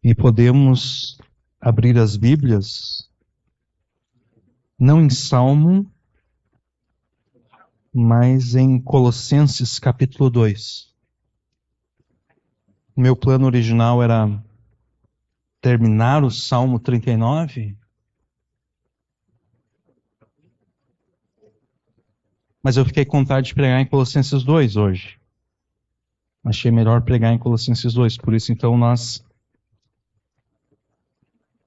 E podemos abrir as Bíblias, não em Salmo, mas em Colossenses capítulo 2. O meu plano original era terminar o Salmo 39, mas eu fiquei com vontade de pregar em Colossenses 2 hoje. Achei melhor pregar em Colossenses 2, por isso então nós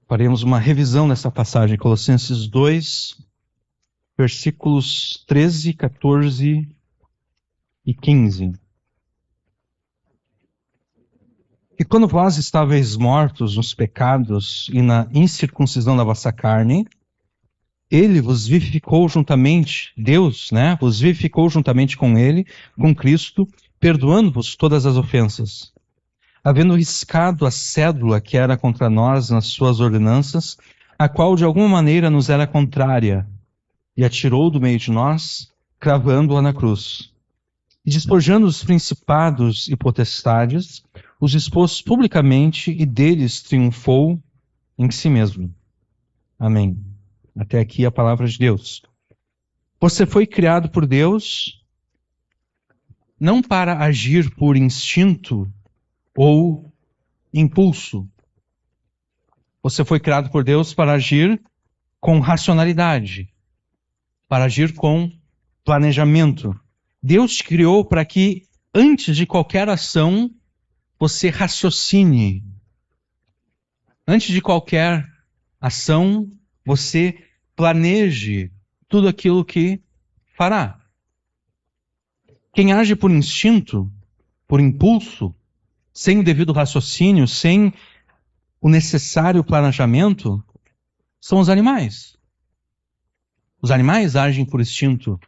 faremos uma revisão dessa passagem, Colossenses 2, versículos 13, 14 e 15. E quando vós estáveis mortos nos pecados e na incircuncisão da vossa carne, Ele vos vivificou juntamente, Deus, vos vivificou juntamente com Ele, com Cristo, perdoando-vos todas as ofensas, havendo riscado a cédula que era contra nós nas suas ordenanças, a qual de alguma maneira nos era contrária, e a tirou do meio de nós, cravando-a na cruz. E despojando os principados e potestades, os expôs publicamente e deles triunfou em si mesmo. Amém. Até aqui a palavra de Deus. Você foi criado por Deus não para agir por instinto ou impulso. Você foi criado por Deus para agir com racionalidade, para agir com planejamento. Deus te criou para que, antes de qualquer ação, você raciocine. Antes de qualquer ação, você planeje tudo aquilo que fará. Quem age por instinto, por impulso, sem o devido raciocínio, sem o necessário planejamento, são os animais. Os animais agem por instinto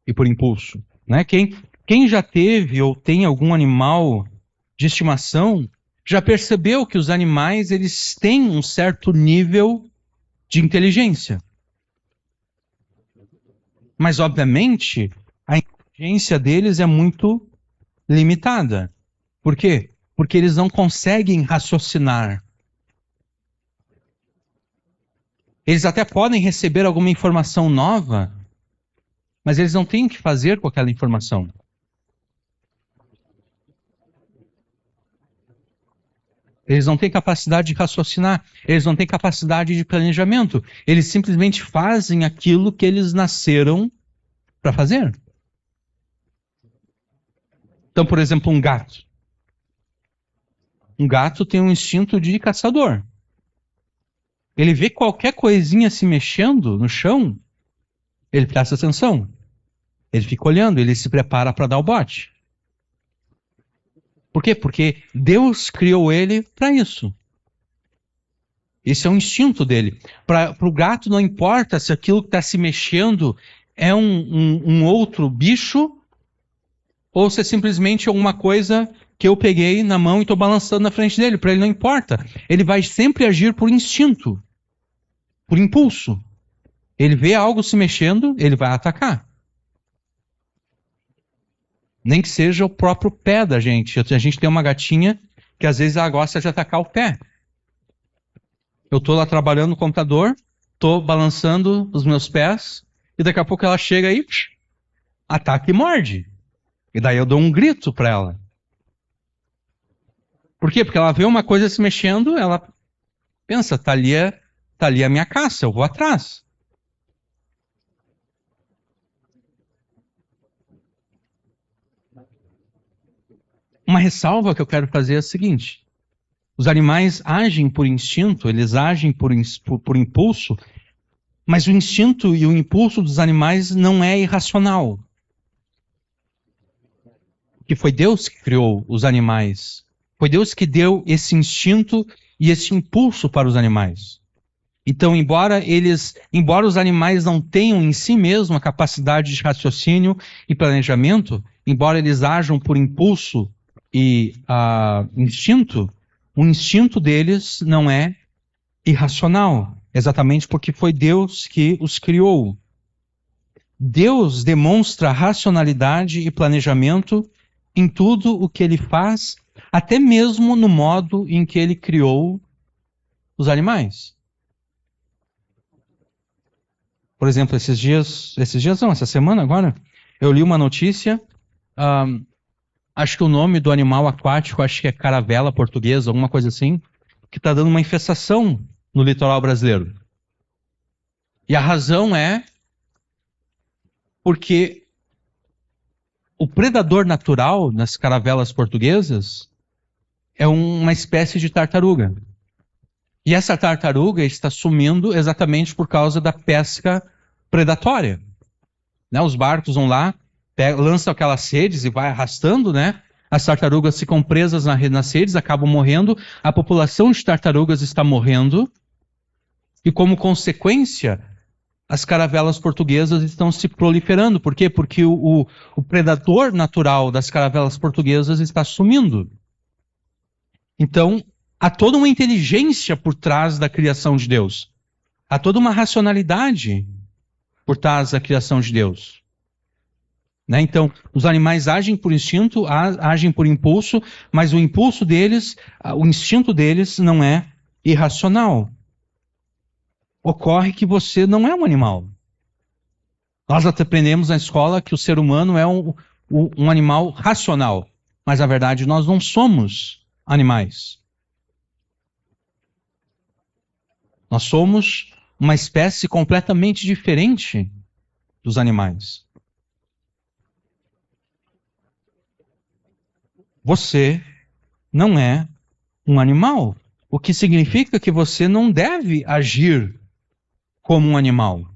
e por impulso. Quem já teve ou tem algum animal de estimação, já percebeu que os animais eles têm um certo nível de inteligência. Mas, obviamente, a inteligência deles é muito limitada. Por quê? Porque eles não conseguem raciocinar. Eles até podem receber alguma informação nova, mas eles não têm o que fazer com aquela informação. Eles não têm capacidade de raciocinar, eles não têm capacidade de planejamento. Eles simplesmente fazem aquilo que eles nasceram para fazer. Então, por exemplo, um gato. Um gato tem um instinto de caçador. Ele vê qualquer coisinha se mexendo no chão, ele presta atenção. Ele fica olhando, ele se prepara para dar o bote. Por quê? Porque Deus criou ele para isso. Esse é o instinto dele. Para o gato não importa se aquilo que está se mexendo é um outro bicho ou se é simplesmente alguma coisa que eu peguei na mão e estou balançando na frente dele. Para ele não importa. Ele vai sempre agir por instinto, por impulso. Ele vê algo se mexendo, ele vai atacar. Nem que seja o próprio pé da gente. A gente tem uma gatinha que às vezes ela gosta de atacar o pé. Eu estou lá trabalhando no computador, estou balançando os meus pés, e daqui a pouco ela chega aí, ataca e morde. E daí eu dou um grito para ela. Por quê? Porque ela vê uma coisa se mexendo, ela pensa, tá ali a minha caça, eu vou atrás. Uma ressalva que eu quero fazer é a seguinte: os animais agem por instinto, eles agem por impulso, mas o instinto e o impulso dos animais não é irracional. Porque foi Deus que criou os animais. Foi Deus que deu esse instinto e esse impulso para os animais. Então, embora os animais não tenham em si mesmo a capacidade de raciocínio e planejamento, embora eles ajam por impulso e instinto, o instinto deles não é irracional, exatamente porque foi Deus que os criou. Deus demonstra racionalidade e planejamento em tudo o que ele faz, até mesmo no modo em que ele criou os animais. Por exemplo, essa semana agora, eu li uma notícia, acho que o nome do animal aquático, acho que é caravela portuguesa, alguma coisa assim, que está dando uma infestação no litoral brasileiro. E a razão é porque o predador natural nas caravelas portuguesas é uma espécie de tartaruga. E essa tartaruga está sumindo exatamente por causa da pesca predatória. Né? Os barcos vão lá, lançam aquelas redes e vai arrastando, né? As tartarugas ficam presas nas redes, acabam morrendo, a população de tartarugas está morrendo, e como consequência, as caravelas portuguesas estão se proliferando. Por quê? Porque o predador natural das caravelas portuguesas está sumindo. Então, há toda uma inteligência por trás da criação de Deus. Há toda uma racionalidade por trás da criação de Deus. Né? Então, os animais agem por instinto, agem por impulso, mas o impulso deles, o instinto deles não é irracional. Ocorre que você não é um animal. Nós aprendemos na escola que o ser humano é um animal racional, mas na verdade nós não somos animais. Nós somos uma espécie completamente diferente dos animais. Você não é um animal, o que significa que você não deve agir como um animal.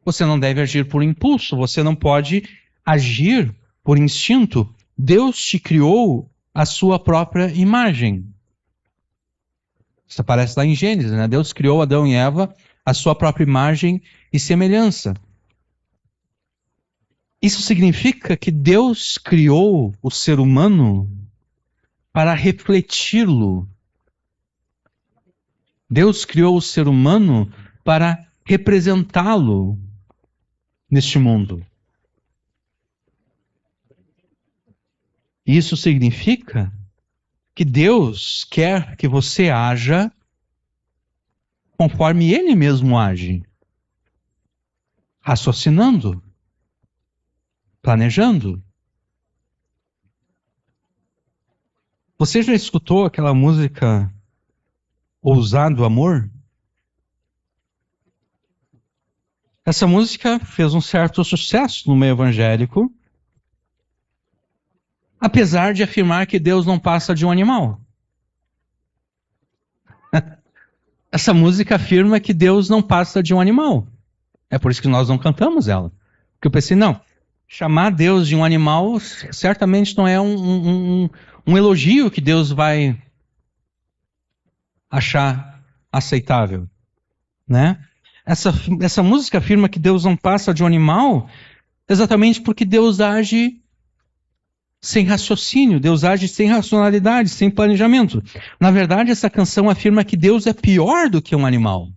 Você não deve agir por impulso, você não pode agir por instinto. Deus te criou a sua própria imagem. Isso aparece lá em Gênesis, né? Deus criou Adão e Eva a sua própria imagem e semelhança. Isso significa que Deus criou o ser humano para refleti-lo. Deus criou o ser humano para representá-lo neste mundo. Isso significa que Deus quer que você haja conforme Ele mesmo age, raciocinando, planejando. Você já escutou aquela música Ousado Amor? Essa música fez um certo sucesso no meio evangélico, apesar de afirmar que Deus não passa de um animal. Essa música afirma que Deus não passa de um animal. É por isso que nós não cantamos ela. Porque eu pensei, não, chamar Deus de um animal certamente não é um elogio que Deus vai achar aceitável, né? Essa música afirma que Deus não passa de um animal exatamente porque Deus age sem raciocínio, Deus age sem racionalidade, sem planejamento. Na verdade, essa canção afirma que Deus é pior do que um animal.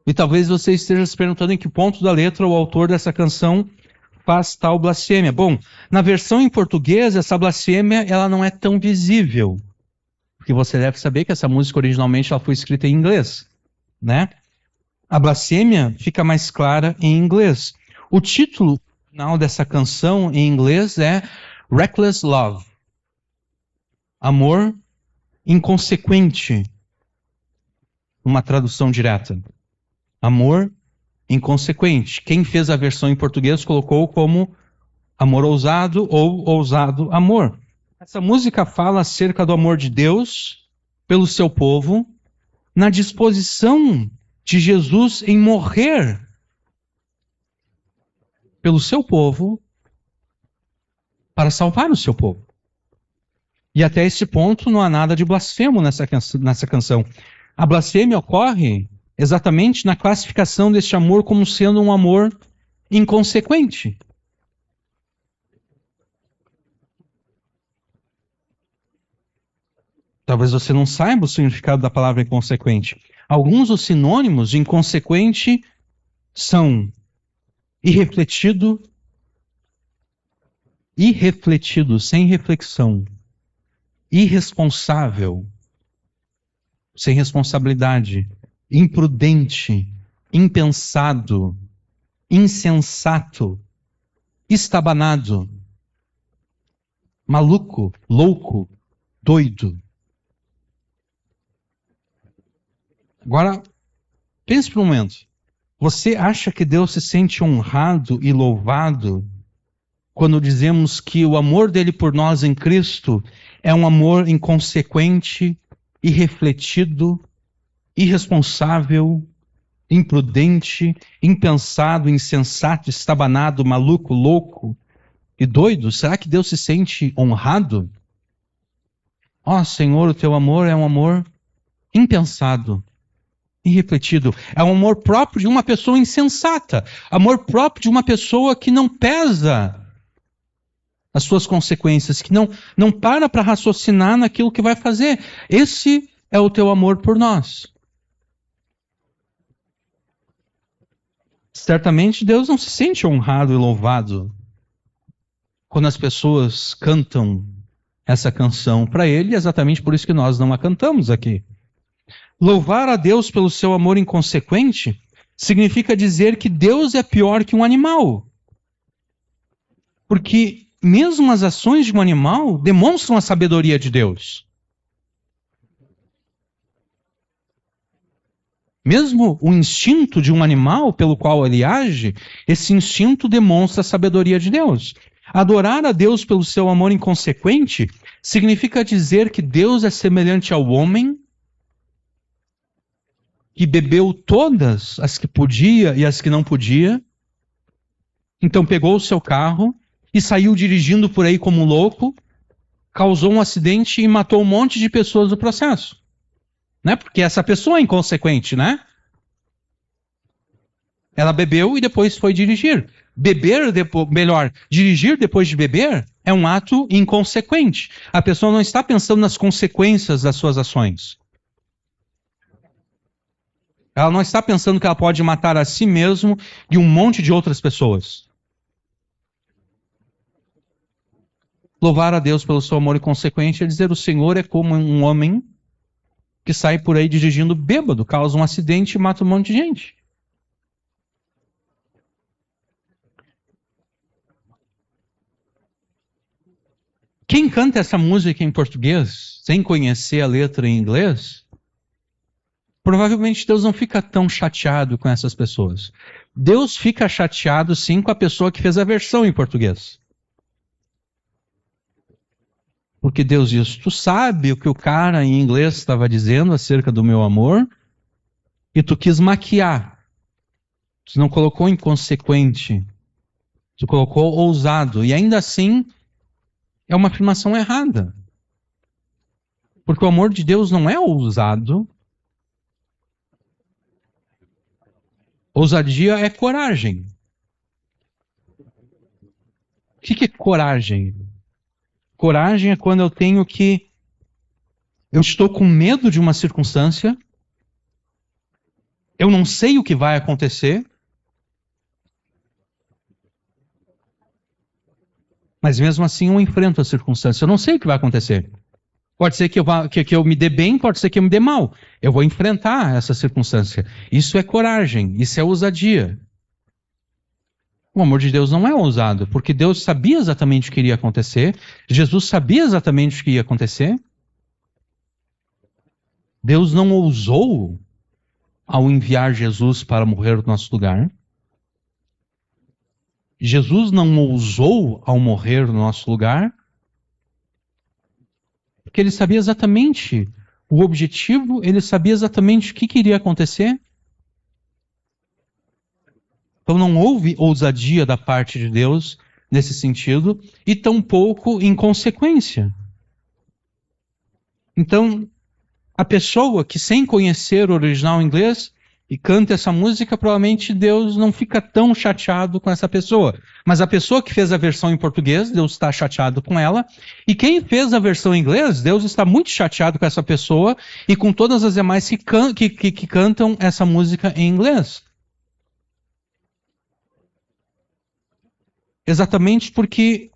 E talvez você esteja se perguntando em que ponto da letra o autor dessa canção faz tal blasfêmia. Bom, na versão em português, essa blasfêmia ela não é tão visível. Porque você deve saber que essa música originalmente ela foi escrita em inglês, né? A blasfêmia fica mais clara em inglês. O título final dessa canção em inglês é Reckless Love. Amor inconsequente. Uma tradução direta. Amor inconsequente. Quem fez a versão em português colocou como amor ousado ou ousado amor. Essa música fala acerca do amor de Deus pelo seu povo, na disposição de Jesus em morrer pelo seu povo para salvar o seu povo. E até esse ponto não há nada de blasfemo nessa canção. A blasfêmia ocorre exatamente na classificação deste amor como sendo um amor inconsequente. Talvez você não saiba o significado da palavra inconsequente. Alguns dos sinônimos de inconsequente são irrefletido, sem reflexão, irresponsável, sem responsabilidade, imprudente, impensado, insensato, estabanado, maluco, louco, doido. Agora, pense por um momento. Você acha que Deus se sente honrado e louvado quando dizemos que o amor dele por nós em Cristo é um amor inconsequente, irrefletido, irresponsável, imprudente, impensado, insensato, estabanado, maluco, louco e doido? Será que Deus se sente honrado? Ó Senhor, o teu amor é um amor impensado, irrefletido. É um amor próprio de uma pessoa insensata. Amor próprio de uma pessoa que não pesa as suas consequências, que não para raciocinar naquilo que vai fazer. Esse é o teu amor por nós. Certamente Deus não se sente honrado e louvado quando as pessoas cantam essa canção para Ele, é exatamente por isso que nós não a cantamos aqui. Louvar a Deus pelo seu amor inconsequente significa dizer que Deus é pior que um animal. Porque mesmo as ações de um animal demonstram a sabedoria de Deus. Mesmo o instinto de um animal pelo qual ele age, esse instinto demonstra a sabedoria de Deus. Adorar a Deus pelo seu amor inconsequente significa dizer que Deus é semelhante ao homem que bebeu todas as que podia e as que não podia, então pegou o seu carro e saiu dirigindo por aí como um louco, causou um acidente e matou um monte de pessoas no processo. Né? Porque essa pessoa é inconsequente, né? Ela bebeu e depois foi dirigir. Dirigir depois de beber é um ato inconsequente. A pessoa não está pensando nas consequências das suas ações. Ela não está pensando que ela pode matar a si mesmo e um monte de outras pessoas. Louvar a Deus pelo seu amor inconsequente é dizer: o Senhor é como um homem que sai por aí dirigindo bêbado, causa um acidente e mata um monte de gente. Quem canta essa música em português, sem conhecer a letra em inglês, provavelmente Deus não fica tão chateado com essas pessoas. Deus fica chateado, sim, com a pessoa que fez a versão em português. Porque Deus diz: tu sabe o que o cara em inglês estava dizendo acerca do meu amor? E tu quis maquiar. Tu não colocou inconsequente. Tu colocou ousado. E ainda assim, é uma afirmação errada. Porque o amor de Deus não é ousado. Ousadia é coragem. O que é coragem? Coragem é quando eu estou com medo de uma circunstância, eu não sei o que vai acontecer, mas mesmo assim eu enfrento a circunstância. Eu não sei o que vai acontecer. Pode ser que eu me dê bem, pode ser que eu me dê mal. Eu vou enfrentar essa circunstância. Isso é coragem, isso é ousadia. O amor de Deus não é ousado, porque Deus sabia exatamente o que iria acontecer, Jesus sabia exatamente o que ia acontecer. Deus não ousou ao enviar Jesus para morrer no nosso lugar. Jesus não ousou ao morrer no nosso lugar, porque ele sabia exatamente o objetivo, ele sabia exatamente o que iria acontecer. Então não houve ousadia da parte de Deus nesse sentido, e tampouco inconsequência. Então, a pessoa que sem conhecer o original inglês e canta essa música, provavelmente Deus não fica tão chateado com essa pessoa. Mas a pessoa que fez a versão em português, Deus está chateado com ela. E quem fez a versão em inglês, Deus está muito chateado com essa pessoa e com todas as demais que cantam essa música em inglês. Exatamente porque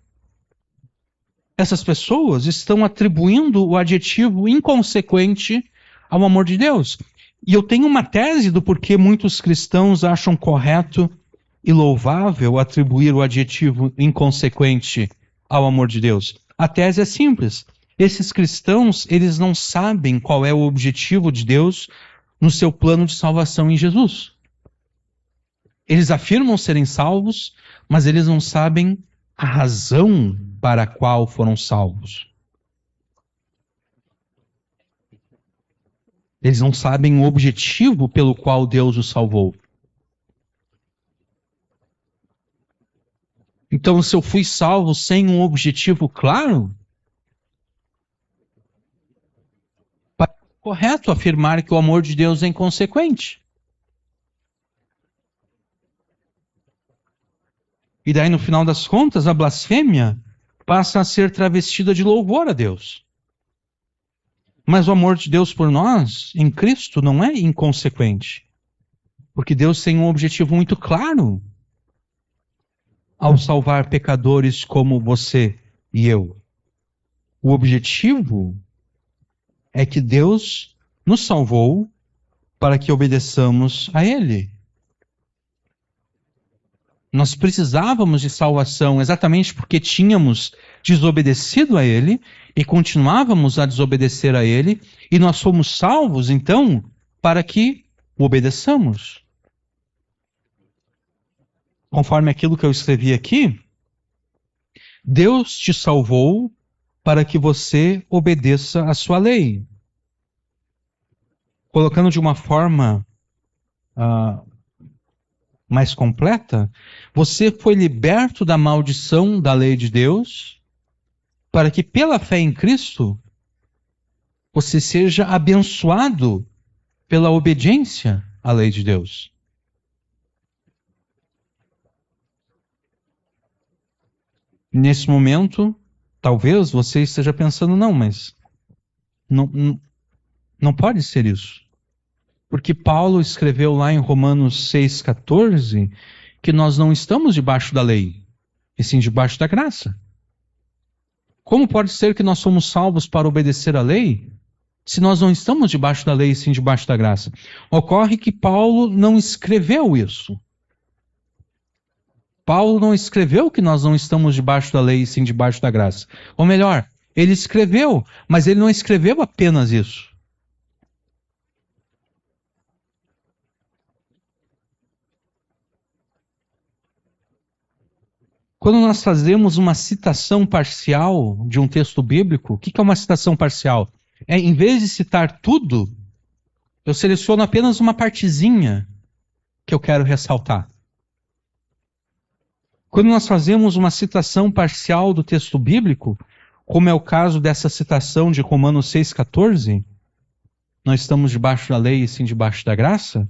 essas pessoas estão atribuindo o adjetivo inconsequente ao amor de Deus. E eu tenho uma tese do porquê muitos cristãos acham correto e louvável atribuir o adjetivo inconsequente ao amor de Deus. A tese é simples. Esses cristãos, eles não sabem qual é o objetivo de Deus no seu plano de salvação em Jesus. Eles afirmam serem salvos, mas eles não sabem a razão para a qual foram salvos. Eles não sabem o objetivo pelo qual Deus os salvou. Então, se eu fui salvo sem um objetivo claro, é correto afirmar que o amor de Deus é inconsequente. E daí, no final das contas, a blasfêmia passa a ser travestida de louvor a Deus. Mas o amor de Deus por nós, em Cristo, não é inconsequente. Porque Deus tem um objetivo muito claro ao salvar pecadores como você e eu. O objetivo é que Deus nos salvou para que obedeçamos a Ele. Nós precisávamos de salvação exatamente porque tínhamos desobedecido a Ele e continuávamos a desobedecer a Ele, e nós fomos salvos, então, para que o obedeçamos. Conforme aquilo que eu escrevi aqui, Deus te salvou para que você obedeça a sua lei. Colocando de uma forma mais completa, você foi liberto da maldição da lei de Deus, para que pela fé em Cristo, você seja abençoado pela obediência à lei de Deus. Nesse momento, talvez você esteja pensando, não, mas não pode ser isso. Porque Paulo escreveu lá em Romanos 6,14 que nós não estamos debaixo da lei, e sim debaixo da graça. Como pode ser que nós somos salvos para obedecer à lei, se nós não estamos debaixo da lei e sim debaixo da graça? Ocorre que Paulo não escreveu isso. Paulo não escreveu que nós não estamos debaixo da lei e sim debaixo da graça. Ou melhor, ele escreveu, mas ele não escreveu apenas isso. Quando nós fazemos uma citação parcial de um texto bíblico, o que é uma citação parcial? Em vez de citar tudo, eu seleciono apenas uma partezinha que eu quero ressaltar. Quando nós fazemos uma citação parcial do texto bíblico, como é o caso dessa citação de Romanos 6,14, nós estamos debaixo da lei e sim debaixo da graça,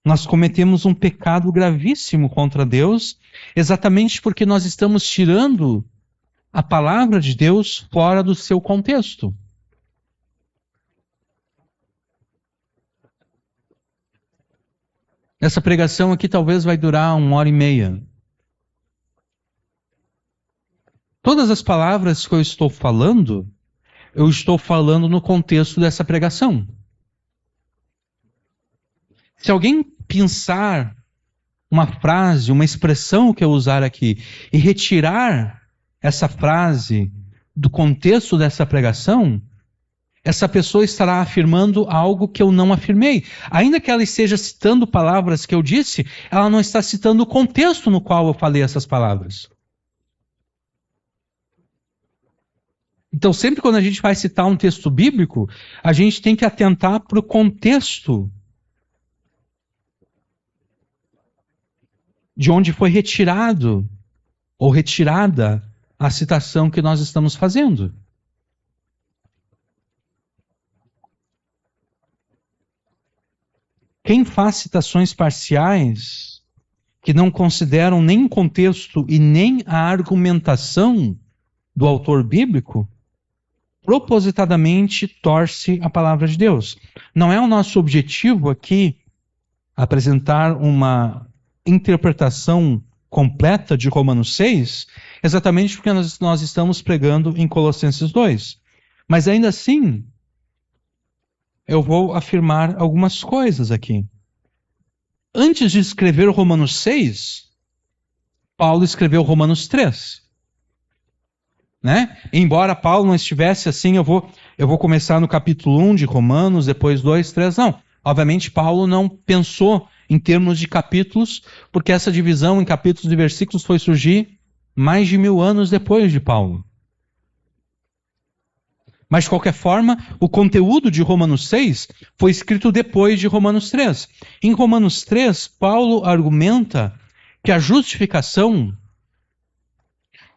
nós cometemos um pecado gravíssimo contra Deus, exatamente porque nós estamos tirando a palavra de Deus fora do seu contexto. Essa pregação aqui talvez vai durar 1h30. Todas as palavras que eu estou falando no contexto dessa pregação. Se alguém pensar uma frase, uma expressão que eu usar aqui, e retirar essa frase do contexto dessa pregação, essa pessoa estará afirmando algo que eu não afirmei. Ainda que ela esteja citando palavras que eu disse, ela não está citando o contexto no qual eu falei essas palavras. Então, sempre quando a gente vai citar um texto bíblico, a gente tem que atentar para o contexto de onde foi retirado ou retirada a citação que nós estamos fazendo. Quem faz citações parciais que não consideram nem o contexto e nem a argumentação do autor bíblico, propositadamente torce a palavra de Deus. Não é o nosso objetivo aqui apresentar uma interpretação completa de Romanos 6, exatamente porque nós estamos pregando em Colossenses 2. Mas ainda assim, eu vou afirmar algumas coisas aqui. Antes de escrever Romanos 6, Paulo escreveu Romanos 3. Né? Embora Paulo não estivesse assim, eu vou começar no capítulo 1 de Romanos, depois 2, 3, não. Obviamente, Paulo não pensou em termos de capítulos, porque essa divisão em capítulos e versículos foi surgir mais de 1000 anos depois de Paulo. Mas, de qualquer forma, o conteúdo de Romanos 6 foi escrito depois de Romanos 3. Em Romanos 3, Paulo argumenta que a justificação,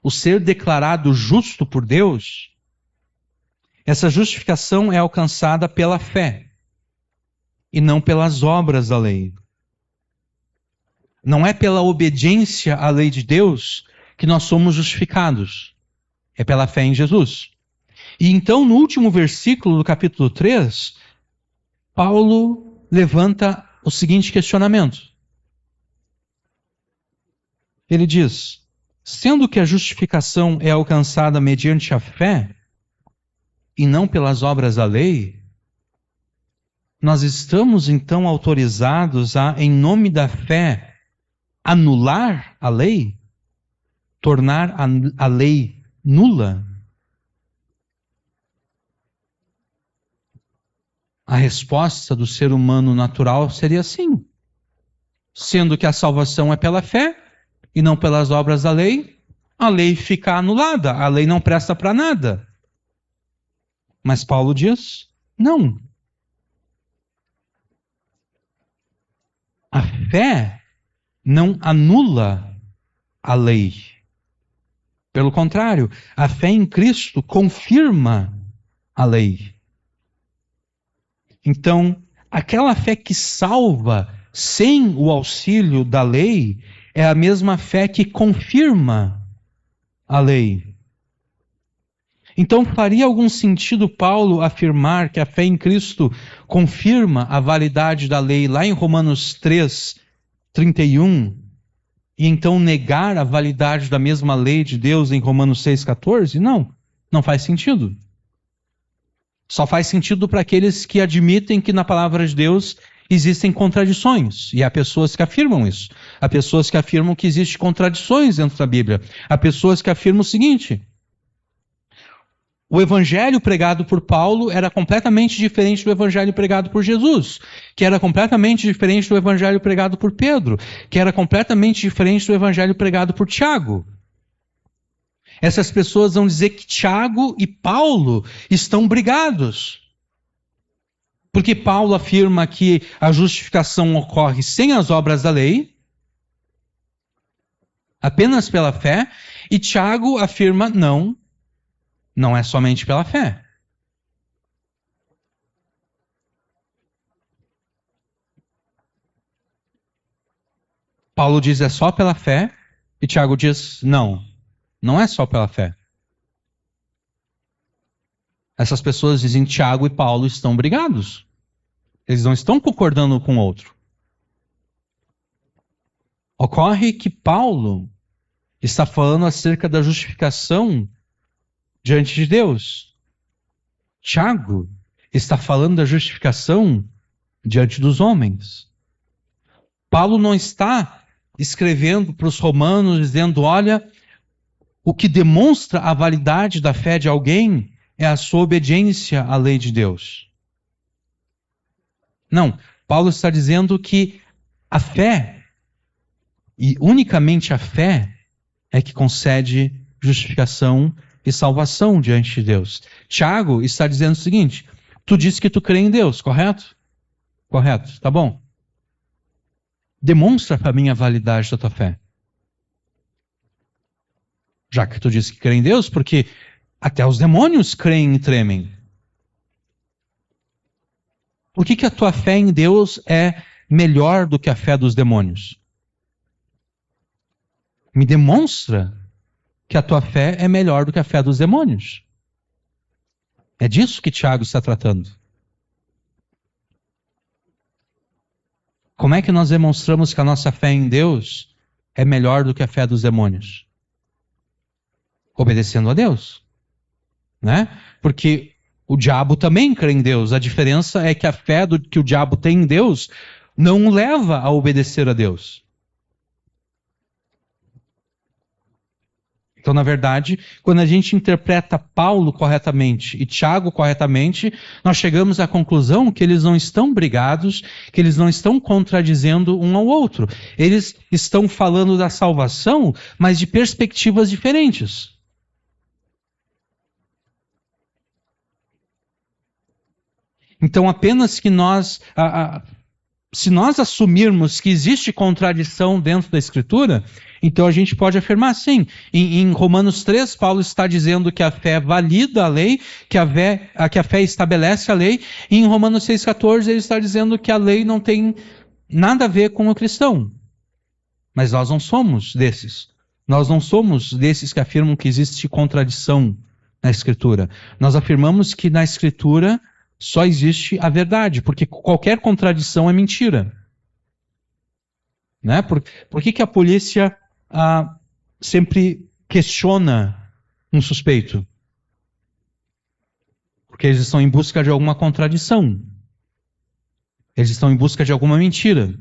o ser declarado justo por Deus, essa justificação é alcançada pela fé e não pelas obras da lei. Não é pela obediência à lei de Deus que nós somos justificados. É pela fé em Jesus. E então, no último versículo do capítulo 3, Paulo levanta o seguinte questionamento. Ele diz: sendo que a justificação é alcançada mediante a fé e não pelas obras da lei, nós estamos então autorizados a, em nome da fé, anular a lei? Tornar a lei nula? A resposta do ser humano natural seria sim. Sendo que a salvação é pela fé e não pelas obras da lei, a lei fica anulada, a lei não presta para nada. Mas Paulo diz, não. A fé não anula a lei. Pelo contrário, a fé em Cristo confirma a lei. Então, aquela fé que salva sem o auxílio da lei é a mesma fé que confirma a lei. Então, faria algum sentido Paulo afirmar que a fé em Cristo confirma a validade da lei lá em Romanos 3, 31, e então negar a validade da mesma lei de Deus em Romanos 6, 14? Não, não faz sentido. Só faz sentido para aqueles que admitem que na palavra de Deus existem contradições. E há pessoas que afirmam isso. Há pessoas que afirmam que existem contradições dentro da Bíblia. Há pessoas que afirmam o seguinte: o evangelho pregado por Paulo era completamente diferente do evangelho pregado por Jesus, que era completamente diferente do evangelho pregado por Pedro, que era completamente diferente do evangelho pregado por Tiago. Essas pessoas vão dizer que Tiago e Paulo estão brigados. Porque Paulo afirma que a justificação ocorre sem as obras da lei, apenas pela fé, e Tiago afirma não, não é somente pela fé. Paulo diz é só pela fé, e Tiago diz não, não é só pela fé. Essas pessoas dizem que Tiago e Paulo estão brigados. Eles não estão concordando com o outro. Ocorre que Paulo está falando acerca da justificação diante de Deus. Tiago está falando da justificação diante dos homens. Paulo não está escrevendo para os romanos dizendo, olha, o que demonstra a validade da fé de alguém é a sua obediência à lei de Deus. Não, Paulo está dizendo que a fé, e unicamente a fé, é que concede justificação e salvação diante de Deus. Tiago está dizendo o seguinte, tu disse que tu crê em Deus, correto? Correto, tá bom. Demonstra para mim a validade da tua fé. Já que tu disse que crê em Deus, porque até os demônios creem e tremem. Por que a tua fé em Deus é melhor do que a fé dos demônios? Me demonstra que a tua fé é melhor do que a fé dos demônios. É disso que Tiago está tratando. Como é que nós demonstramos que a nossa fé em Deus é melhor do que a fé dos demônios? Obedecendo a Deus, né? Porque o diabo também crê em Deus. A diferença é que a fé que o diabo tem em Deus não o leva a obedecer a Deus. Então, na verdade, quando a gente interpreta Paulo corretamente e Tiago corretamente, nós chegamos à conclusão que eles não estão brigados, que eles não estão contradizendo um ao outro. Eles estão falando da salvação, mas de perspectivas diferentes. Então, apenas que nós, se nós assumirmos que existe contradição dentro da Escritura, então a gente pode afirmar sim. Em Romanos 3, Paulo está dizendo que a fé valida a lei, que a fé estabelece a lei, e em Romanos 6,14 ele está dizendo que a lei não tem nada a ver com o cristão. Mas nós não somos desses. Nós não somos desses que afirmam que existe contradição na Escritura. Nós afirmamos que na Escritura só existe a verdade, porque qualquer contradição é mentira. Né? Por que a polícia sempre questiona um suspeito? Porque eles estão em busca de alguma contradição. Eles estão em busca de alguma mentira.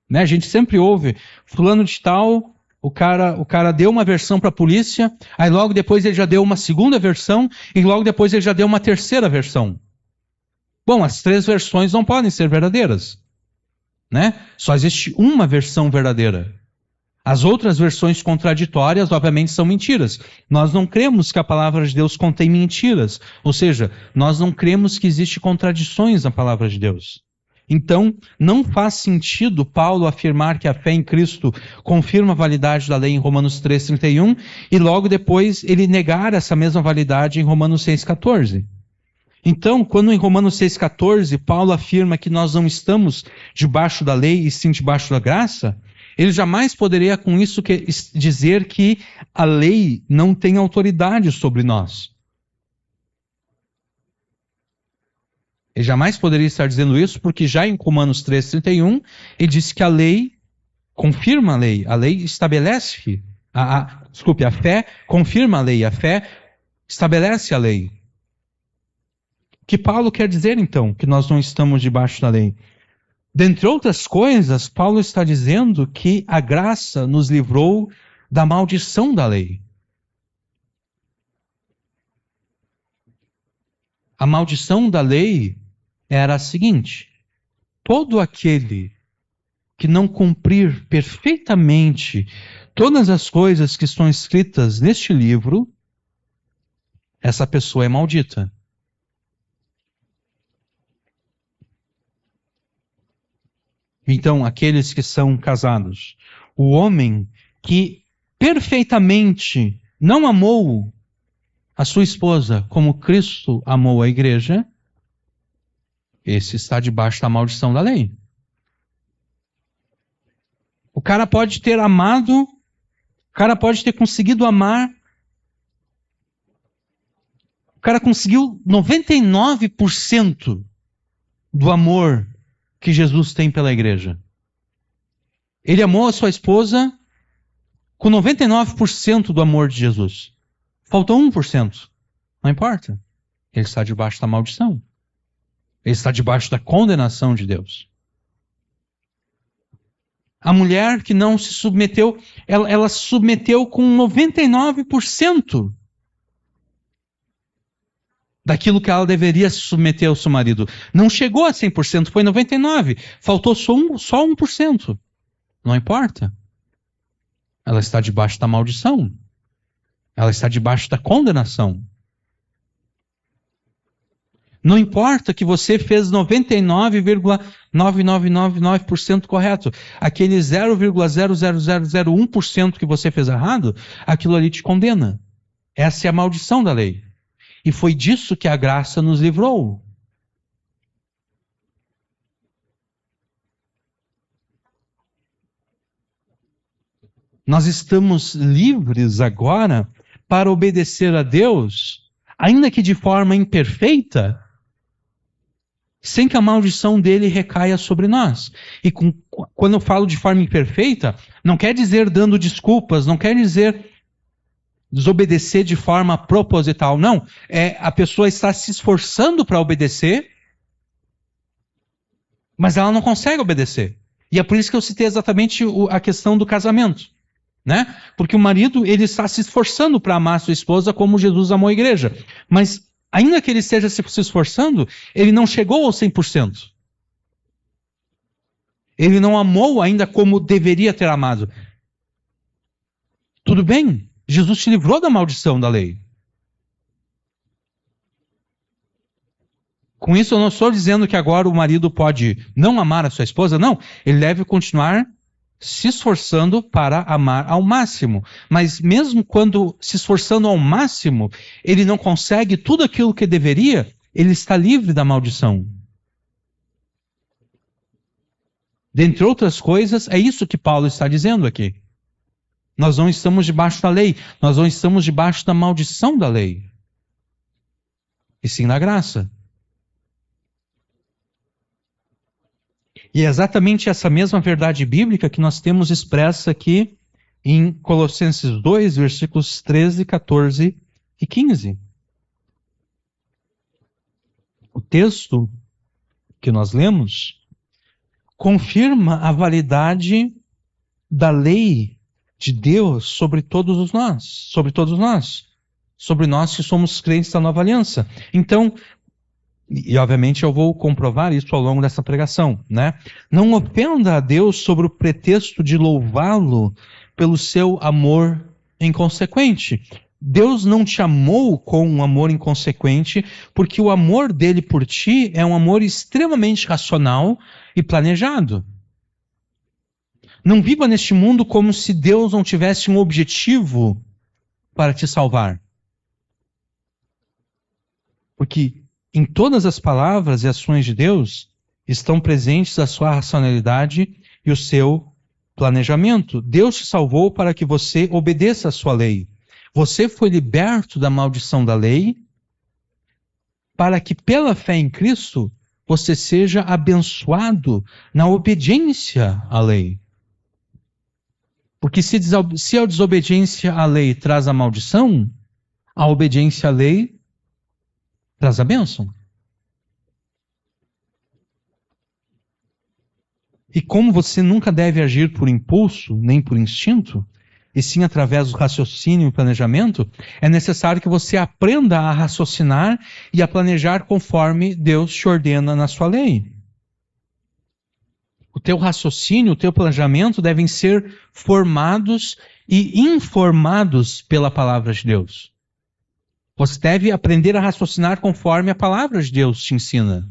Né? A gente sempre ouve, fulano de tal, o cara deu uma versão para a polícia, aí logo depois ele já deu uma segunda versão, e logo depois ele já deu uma terceira versão. Bom, as 3 versões não podem ser verdadeiras. Né? Só existe uma versão verdadeira. As outras versões contraditórias, obviamente, são mentiras. Nós não cremos que a palavra de Deus contém mentiras. Ou seja, nós não cremos que existem contradições na palavra de Deus. Então, não faz sentido Paulo afirmar que a fé em Cristo confirma a validade da lei em Romanos 3,31 e logo depois ele negar essa mesma validade em Romanos 6,14. Então, quando em Romanos 6,14 Paulo afirma que nós não estamos debaixo da lei e sim debaixo da graça, ele jamais poderia com isso dizer que a lei não tem autoridade sobre nós. Ele jamais poderia estar dizendo isso, porque já em Romanos 3,31, ele disse que a lei confirma a lei estabelece, a fé confirma a fé estabelece a lei. O que Paulo quer dizer, então, que nós não estamos debaixo da lei? Dentre outras coisas, Paulo está dizendo que a graça nos livrou da maldição da lei. A maldição da lei era a seguinte: todo aquele que não cumprir perfeitamente todas as coisas que estão escritas neste livro, essa pessoa é maldita. Então, aqueles que são casados, o homem que perfeitamente não amou a sua esposa como Cristo amou a igreja, esse está debaixo da maldição da lei. O cara pode ter amado, o cara pode ter conseguido amar, o cara conseguiu 99% do amor que Jesus tem pela igreja. Ele amou a sua esposa com 99% do amor de Jesus. Faltou 1%. Não importa. Ele está debaixo da maldição. Ele está debaixo da condenação de Deus. A mulher que não se submeteu, ela se submeteu com 99% daquilo que ela deveria se submeter ao seu marido. Não chegou a 100%, foi 99%. Faltou só 1%. Não importa. Ela está debaixo da maldição. Ela está debaixo da condenação. Não importa que você fez 99,9999% correto. Aquele 0,00001% que você fez errado, aquilo ali te condena. Essa é a maldição da lei. E foi disso que a graça nos livrou. Nós estamos livres agora para obedecer a Deus, ainda que de forma imperfeita, sem que a maldição dele recaia sobre nós. E quando eu falo de forma imperfeita, não quer dizer dando desculpas, não quer dizer desobedecer de forma proposital, não. A pessoa está se esforçando para obedecer, mas ela não consegue obedecer. E é por isso que eu citei exatamente a questão do casamento, né? Porque o marido, ele está se esforçando para amar a sua esposa como Jesus amou a igreja. Mas, ainda que ele esteja se esforçando, ele não chegou ao 100%. Ele não amou ainda como deveria ter amado. Tudo bem, Jesus te livrou da maldição da lei. Com isso, eu não estou dizendo que agora o marido pode não amar a sua esposa, não. Ele deve continuar se esforçando para amar ao máximo. Mas mesmo quando se esforçando ao máximo, ele não consegue tudo aquilo que deveria, ele está livre da maldição. Dentre outras coisas, é isso que Paulo está dizendo aqui. Nós não estamos debaixo da lei, nós não estamos debaixo da maldição da lei, e sim da graça. E é exatamente essa mesma verdade bíblica que nós temos expressa aqui em Colossenses 2, versículos 13, 14 e 15. O texto que nós lemos confirma a validade da lei de Deus sobre todos nós, sobre nós que somos crentes da nova aliança. Então, e obviamente eu vou comprovar isso ao longo dessa pregação, né? Não ofenda a Deus sobre o pretexto de louvá-lo pelo seu amor inconsequente. Deus não te amou com um amor inconsequente, porque o amor dele por ti é um amor extremamente racional e planejado. Não viva neste mundo como se Deus não tivesse um objetivo para te salvar. Porque em todas as palavras e ações de Deus estão presentes a sua racionalidade e o seu planejamento. Deus te salvou para que você obedeça a sua lei. Você foi liberto da maldição da lei para que pela fé em Cristo você seja abençoado na obediência à lei. Porque se a desobediência à lei traz a maldição, a obediência à lei traz a bênção. E como você nunca deve agir por impulso, nem por instinto, e sim através do raciocínio e planejamento, é necessário que você aprenda a raciocinar e a planejar conforme Deus te ordena na sua lei. O teu raciocínio, o teu planejamento devem ser formados e informados pela palavra de Deus. Você deve aprender a raciocinar conforme a palavra de Deus te ensina.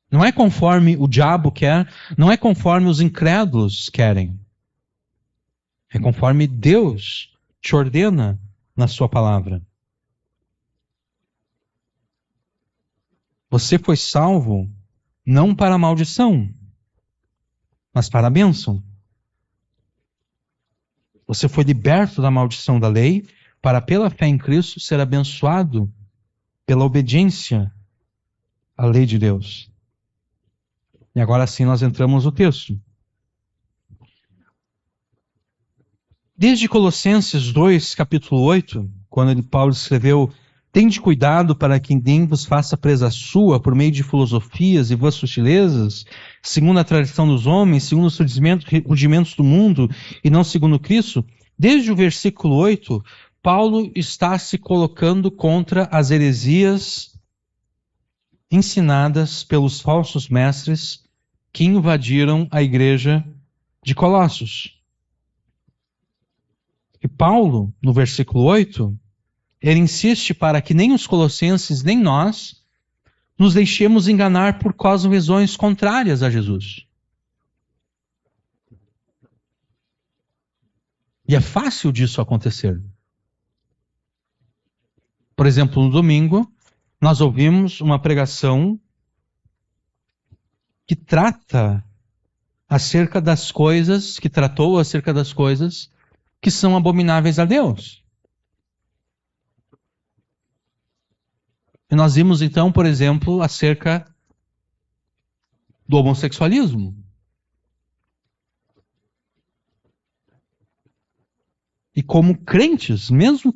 Não é conforme o diabo quer, não é conforme os incrédulos querem. É conforme Deus te ordena na sua palavra. Você foi salvo não para a maldição, mas para a bênção. Você foi liberto da maldição da lei para, pela fé em Cristo, ser abençoado pela obediência à lei de Deus. E agora sim nós entramos no texto. Desde Colossenses 2, capítulo 8, quando Paulo escreveu: "Tende cuidado para que ninguém vos faça presa sua por meio de filosofias e vãs sutilezas, segundo a tradição dos homens, segundo os rudimentos do mundo, e não segundo Cristo." Desde o versículo 8, Paulo está se colocando contra as heresias ensinadas pelos falsos mestres que invadiram a igreja de Colossos. E Paulo, no versículo 8, ele insiste para que nem os colossenses, nem nós, nos deixemos enganar por cosmovisões contrárias a Jesus. E é fácil disso acontecer. Por exemplo, no domingo, nós ouvimos uma pregação que tratou acerca das coisas que são abomináveis a Deus. E nós vimos então, por exemplo, acerca do homossexualismo. E como crentes, mesmo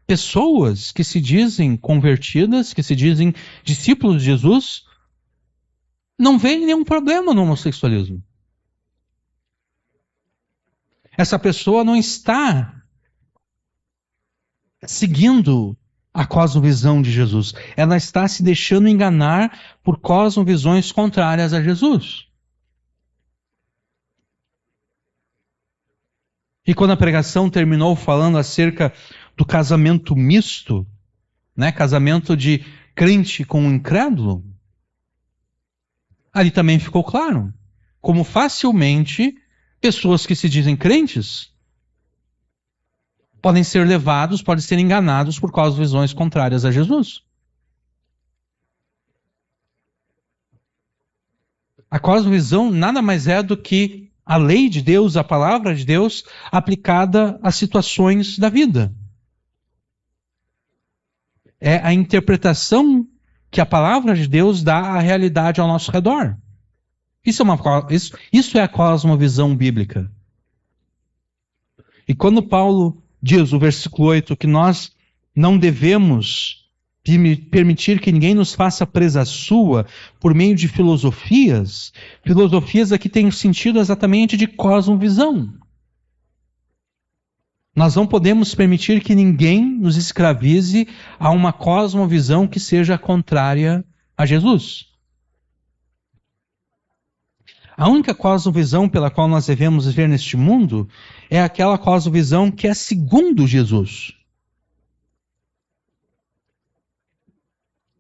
pessoas que se dizem convertidas, que se dizem discípulos de Jesus, não veem nenhum problema no homossexualismo. Essa pessoa não está seguindo a cosmovisão de Jesus. Ela está se deixando enganar por cosmovisões contrárias a Jesus. E quando a pregação terminou falando acerca do casamento misto, né, casamento de crente com um incrédulo, ali também ficou claro como facilmente pessoas que se dizem crentes podem ser levados, podem ser enganados por causa de visões contrárias a Jesus. A cosmovisão nada mais é do que a lei de Deus, a palavra de Deus, aplicada às situações da vida. É a interpretação que a palavra de Deus dá à realidade ao nosso redor. Isso é a cosmovisão bíblica. E quando Paulo diz, o versículo 8, que nós não devemos permitir que ninguém nos faça presa sua por meio de filosofias aqui têm o sentido exatamente de cosmovisão. Nós não podemos permitir que ninguém nos escravize a uma cosmovisão que seja contrária a Jesus. A única cosmovisão pela qual nós devemos viver neste mundo é aquela cosmovisão que é segundo Jesus.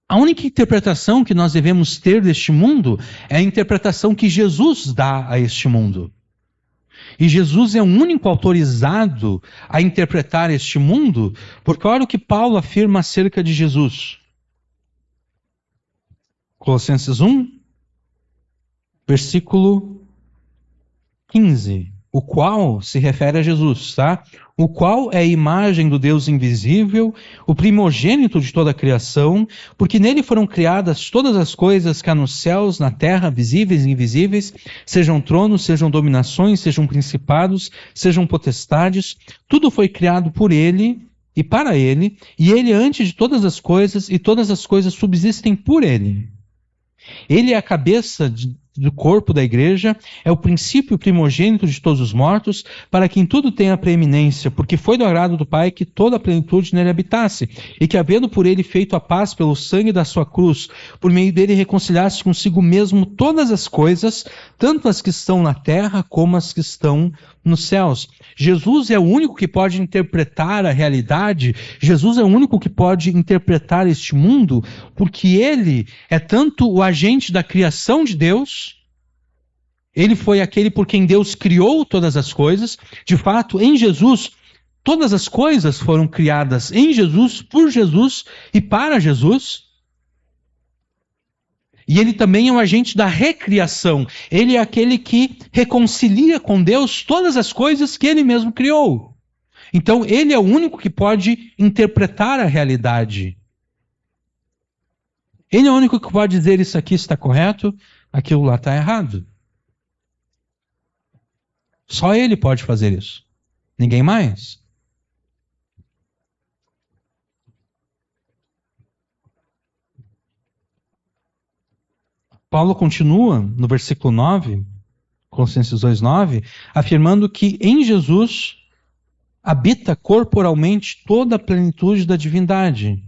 A única interpretação que nós devemos ter deste mundo é a interpretação que Jesus dá a este mundo. E Jesus é o único autorizado a interpretar este mundo, porque olha o que Paulo afirma acerca de Jesus. Colossenses 1, versículo 15. O qual se refere a Jesus, tá? O qual é a imagem do Deus invisível, o primogênito de toda a criação, porque nele foram criadas todas as coisas que há nos céus, na terra, visíveis e invisíveis, sejam tronos, sejam dominações, sejam principados, sejam potestades, tudo foi criado por ele e para ele, e ele é antes de todas as coisas, e todas as coisas subsistem por ele. Ele é a cabeça do corpo da igreja, é o princípio primogênito de todos os mortos, para que em tudo tenha preeminência, porque foi do agrado do Pai que toda a plenitude nele habitasse, e que havendo por ele feito a paz pelo sangue da sua cruz, por meio dele reconciliasse consigo mesmo todas as coisas, tanto as que estão na terra como as que estão nos céus. Jesus é o único que pode interpretar a realidade, Jesus é o único que pode interpretar este mundo, porque ele é tanto o agente da criação de Deus, ele foi aquele por quem Deus criou todas as coisas. De fato, em Jesus, todas as coisas foram criadas em Jesus, por Jesus e para Jesus. E ele também é um agente da recriação. Ele é aquele que reconcilia com Deus todas as coisas que ele mesmo criou. Então, ele é o único que pode interpretar a realidade. Ele é o único que pode dizer isso aqui está correto, aquilo lá está errado. Só ele pode fazer isso. Ninguém mais. Paulo continua no versículo 9, Colossenses 2:9, afirmando que em Jesus habita corporalmente toda a plenitude da divindade.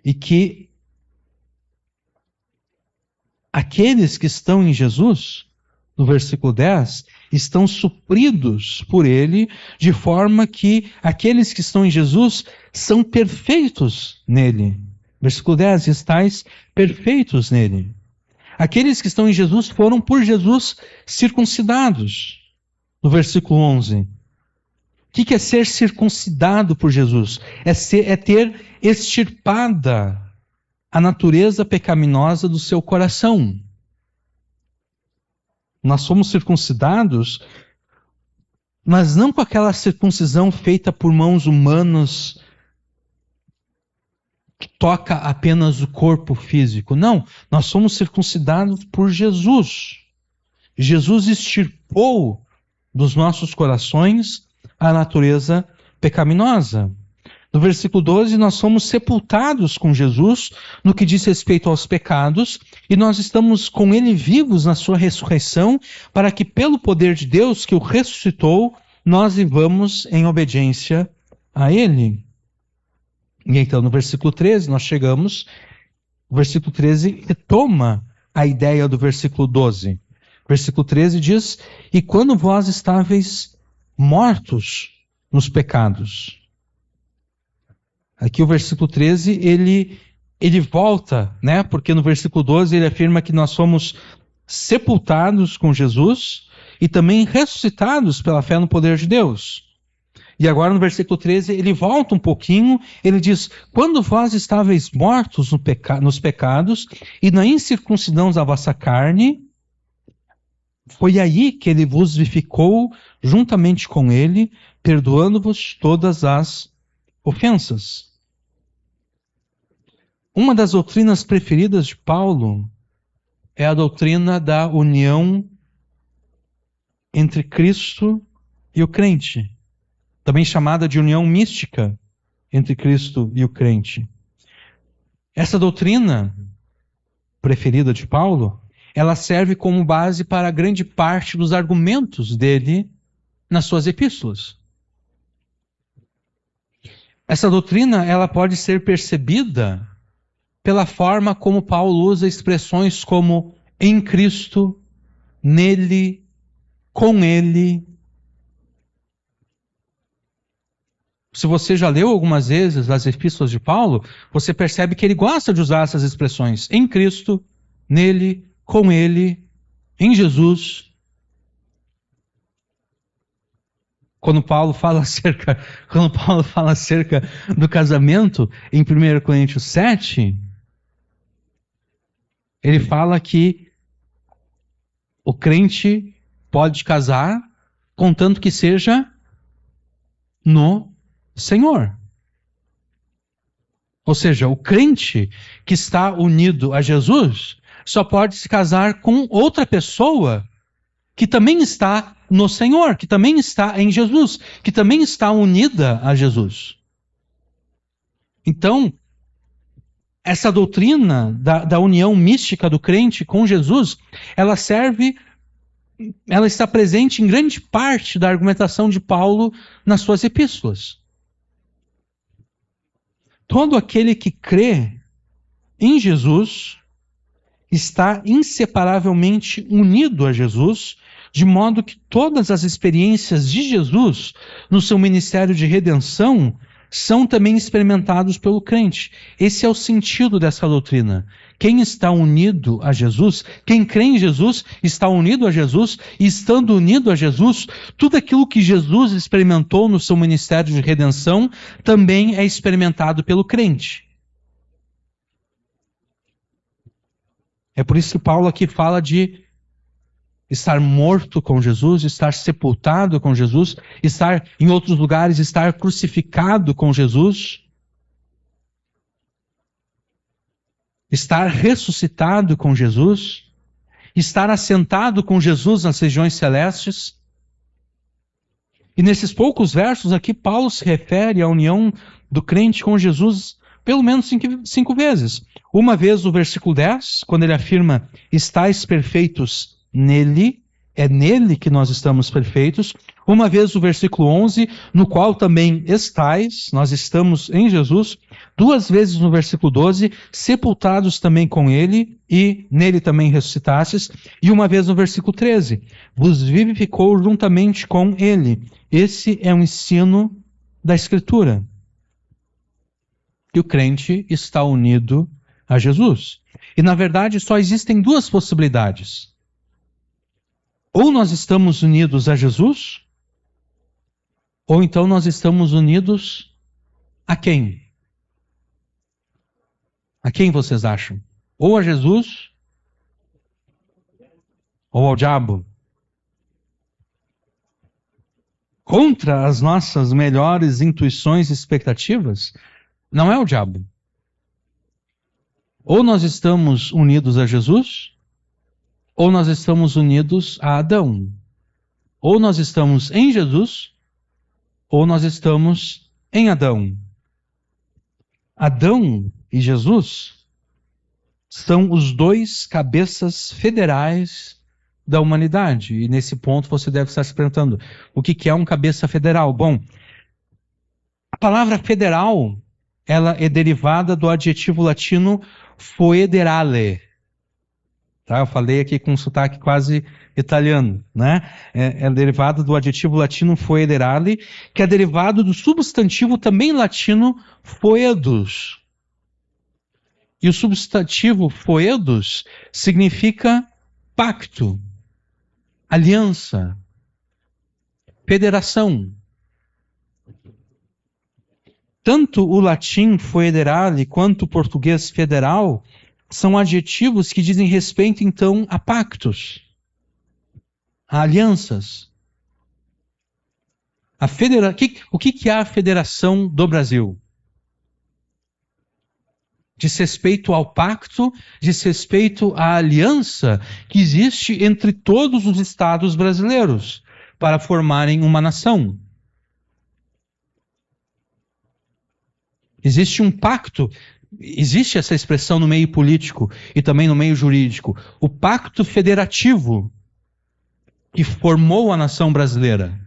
E que aqueles que estão em Jesus, no versículo 10, estão supridos por ele, de forma que aqueles que estão em Jesus são perfeitos nele. Versículo 10, estais perfeitos nele. Aqueles que estão em Jesus foram por Jesus circuncidados. No versículo 11. O que é ser circuncidado por Jesus? É ter extirpada a natureza pecaminosa do seu coração. Nós somos circuncidados, mas não com aquela circuncisão feita por mãos humanas, que toca apenas o corpo físico. Não, nós somos circuncidados por Jesus. Jesus extirpou dos nossos corações a natureza pecaminosa. No versículo 12, nós somos sepultados com Jesus no que diz respeito aos pecados, e nós estamos com Ele vivos na sua ressurreição, para que pelo poder de Deus que o ressuscitou, nós vivamos em obediência a Ele. E então no versículo 13 nós chegamos, o versículo 13 retoma a ideia do versículo 12. Versículo 13 diz: e quando vós estáveis mortos nos pecados. Aqui o versículo 13, ele volta, né? Porque no versículo 12 ele afirma que nós somos sepultados com Jesus e também ressuscitados pela fé no poder de Deus. E agora no versículo 13 ele volta um pouquinho, ele diz: quando vós estáveis mortos nos pecados e na incircuncisão da vossa carne, foi aí que ele vos vivificou juntamente com ele, perdoando-vos todas as ofensas. Uma das doutrinas preferidas de Paulo é a doutrina da união entre Cristo e o crente, também chamada de união mística entre Cristo e o crente. Essa doutrina preferida de Paulo, ela serve como base para grande parte dos argumentos dele nas suas epístolas. Essa doutrina, ela pode ser percebida pela forma como Paulo usa expressões como em Cristo, nele, com ele. Se você já leu algumas vezes as epístolas de Paulo, você percebe que ele gosta de usar essas expressões em Cristo, nele, com ele, em Jesus. Quando Paulo fala acerca do casamento, em 1 Coríntios 7, ele fala que o crente pode casar contanto que seja no Senhor. Ou seja, o crente que está unido a Jesus só pode se casar com outra pessoa que também está no Senhor, que também está em Jesus, que também está unida a Jesus. Então, essa doutrina da união mística do crente com Jesus, ela está presente em grande parte da argumentação de Paulo nas suas epístolas. Todo aquele que crê em Jesus está inseparavelmente unido a Jesus, de modo que todas as experiências de Jesus no seu ministério de redenção são também experimentados pelo crente. Esse é o sentido dessa doutrina. Quem está unido a Jesus, quem crê em Jesus, está unido a Jesus, e estando unido a Jesus, tudo aquilo que Jesus experimentou no seu ministério de redenção também é experimentado pelo crente. É por isso que Paulo aqui fala de estar morto com Jesus, estar sepultado com Jesus, estar, em outros lugares, estar crucificado com Jesus, estar ressuscitado com Jesus, estar assentado com Jesus nas regiões celestes. E nesses poucos versos aqui, Paulo se refere à união do crente com Jesus pelo menos 5 vezes. Uma vez no versículo 10, quando ele afirma: estais perfeitos nele, é nele que nós estamos perfeitos. Uma vez no versículo 11, no qual também estais, nós estamos em Jesus. 2 vezes no versículo 12, sepultados também com ele, e nele também ressuscitastes. E uma vez no versículo 13, vos vivificou juntamente com ele. Esse é um ensino da Escritura. Que o crente está unido a Jesus. E na verdade só existem 2 possibilidades. Ou nós estamos unidos a Jesus, ou então nós estamos unidos a quem? A quem vocês acham? Ou a Jesus, ou ao diabo? Contra as nossas melhores intuições e expectativas, não é o diabo. Ou nós estamos unidos a Jesus, ou nós estamos unidos a Adão. Ou nós estamos em Jesus, ou nós estamos em Adão. Adão e Jesus são os dois cabeças federais da humanidade. E nesse ponto você deve estar se perguntando, o que é um cabeça federal? Bom, a palavra federal, ela é derivada do adjetivo latino foederale. Tá? Eu falei aqui com um sotaque quase italiano, né? É derivado do adjetivo latino foederale, que é derivado do substantivo também latino foedus. E o substantivo foedus significa pacto, aliança, federação. Tanto o latim foederale quanto o português federal são adjetivos que dizem respeito, então, a pactos, a alianças. O que é a Federação do Brasil? Diz respeito ao pacto, diz respeito à aliança que existe entre todos os estados brasileiros para formarem uma nação. Existe um pacto, existe essa expressão no meio político e também no meio jurídico, o pacto federativo que formou a nação brasileira.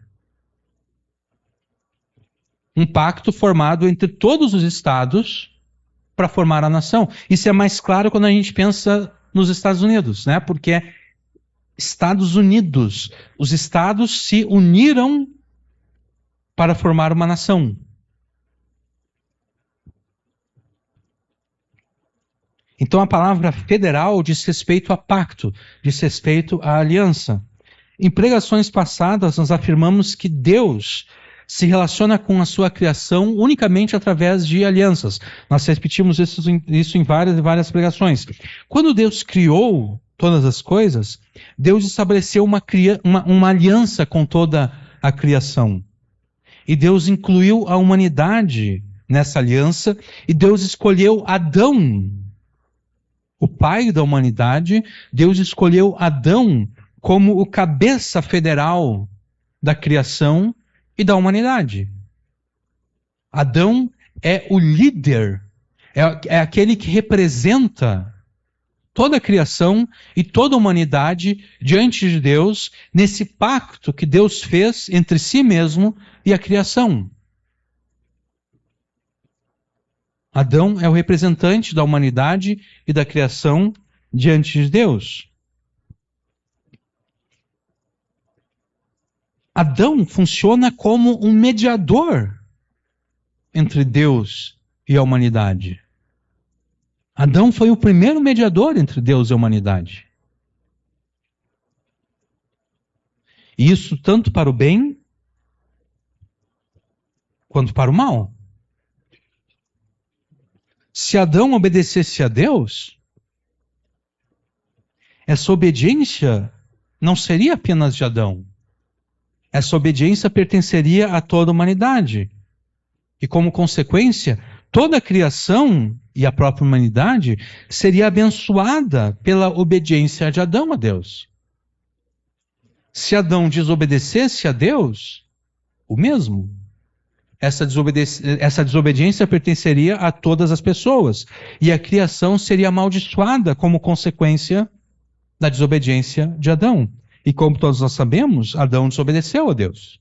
Um pacto formado entre todos os estados para formar a nação. Isso é mais claro quando a gente pensa nos Estados Unidos, né? Porque é Estados Unidos. Os estados se uniram para formar uma nação. Então a palavra federal diz respeito a pacto, diz respeito à aliança. Em pregações passadas, nós afirmamos que Deus se relaciona com a sua criação unicamente através de alianças. Nós repetimos isso em várias e várias pregações. Quando Deus criou todas as coisas, Deus estabeleceu uma aliança com toda a criação. E Deus incluiu a humanidade nessa aliança, e Deus escolheu Adão, o pai da humanidade. Deus escolheu Adão como o cabeça federal da criação e da humanidade. Adão é o líder, é aquele que representa toda a criação e toda a humanidade diante de Deus, nesse pacto que Deus fez entre si mesmo e a criação. Adão é o representante da humanidade e da criação diante de Deus. Adão funciona como um mediador entre Deus e a humanidade. Adão foi o primeiro mediador entre Deus e a humanidade. E isso tanto para o bem quanto para o mal. Se Adão obedecesse a Deus, essa obediência não seria apenas de Adão. Essa obediência pertenceria a toda a humanidade. E como consequência, toda a criação e a própria humanidade seria abençoada pela obediência de Adão a Deus. Se Adão desobedecesse a Deus, o mesmo. Essa desobediência pertenceria a todas as pessoas. E a criação seria amaldiçoada como consequência da desobediência de Adão. E como todos nós sabemos, Adão desobedeceu a Deus.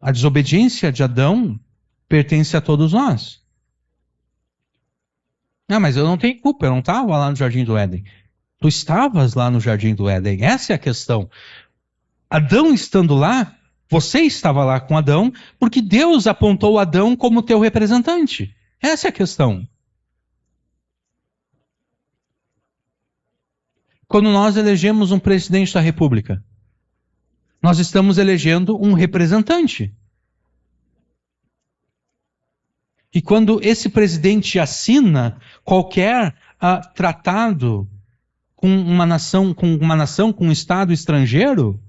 A desobediência de Adão pertence a todos nós. Ah, mas eu não tenho culpa, eu não estava lá no Jardim do Éden. Tu estavas lá no Jardim do Éden, essa é a questão. Adão estando lá, você estava lá com Adão, porque Deus apontou Adão como teu representante. Essa é a questão. Quando nós elegemos um presidente da República, nós estamos elegendo um representante. E quando esse presidente assina qualquer tratado com uma nação, com um Estado estrangeiro,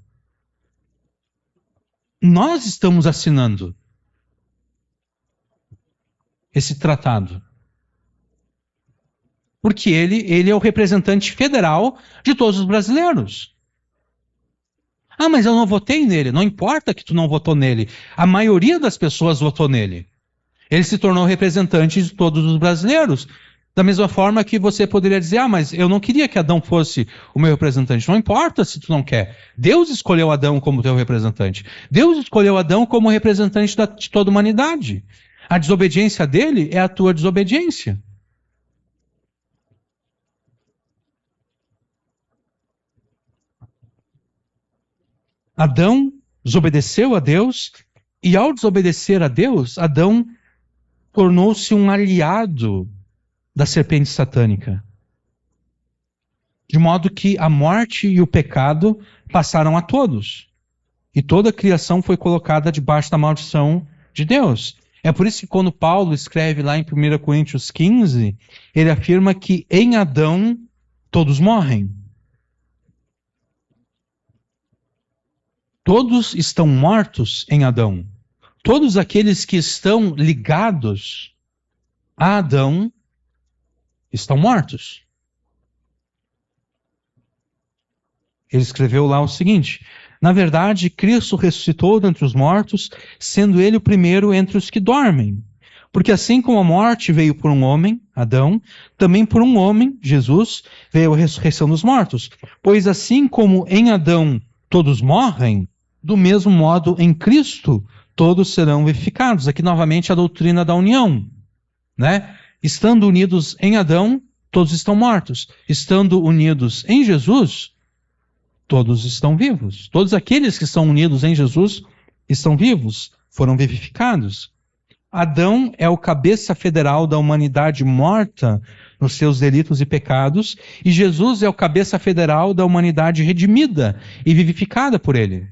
nós estamos assinando. esse tratado? Porque ele é o representante federal de todos os brasileiros. Ah, mas eu não votei nele. Não importa que tu não votou nele. A maioria das pessoas votou nele. Ele se tornou representante de todos os brasileiros. Da mesma forma que você poderia dizer, ah, mas eu não queria que Adão fosse o meu representante. Não importa se tu não quer. Deus escolheu Adão como teu representante. Deus escolheu Adão como representante de toda a humanidade. A desobediência dele é a tua desobediência. Adão desobedeceu a Deus, e ao desobedecer a Deus, Adão tornou-se um aliado da serpente satânica. De modo que a morte e o pecado passaram a todos. E toda a criação foi colocada debaixo da maldição de Deus. É por isso que quando Paulo escreve lá em 1 Coríntios 15, ele afirma que em Adão todos morrem. Todos estão mortos em Adão. Todos aqueles que estão ligados a Adão estão mortos. Ele escreveu lá o seguinte: na verdade, Cristo ressuscitou dentre os mortos, sendo ele o primeiro entre os que dormem. Porque assim como a morte veio por um homem, Adão, também por um homem, Jesus, veio a ressurreição dos mortos. Pois assim como em Adão todos morrem, do mesmo modo em Cristo todos serão vivificados. Aqui novamente a doutrina da união, né? Estando unidos em Adão, todos estão mortos. Estando unidos em Jesus, todos estão vivos. Todos aqueles que estão unidos em Jesus estão vivos, foram vivificados. Adão é o cabeça federal da humanidade morta nos seus delitos e pecados, e Jesus é o cabeça federal da humanidade redimida e vivificada por ele.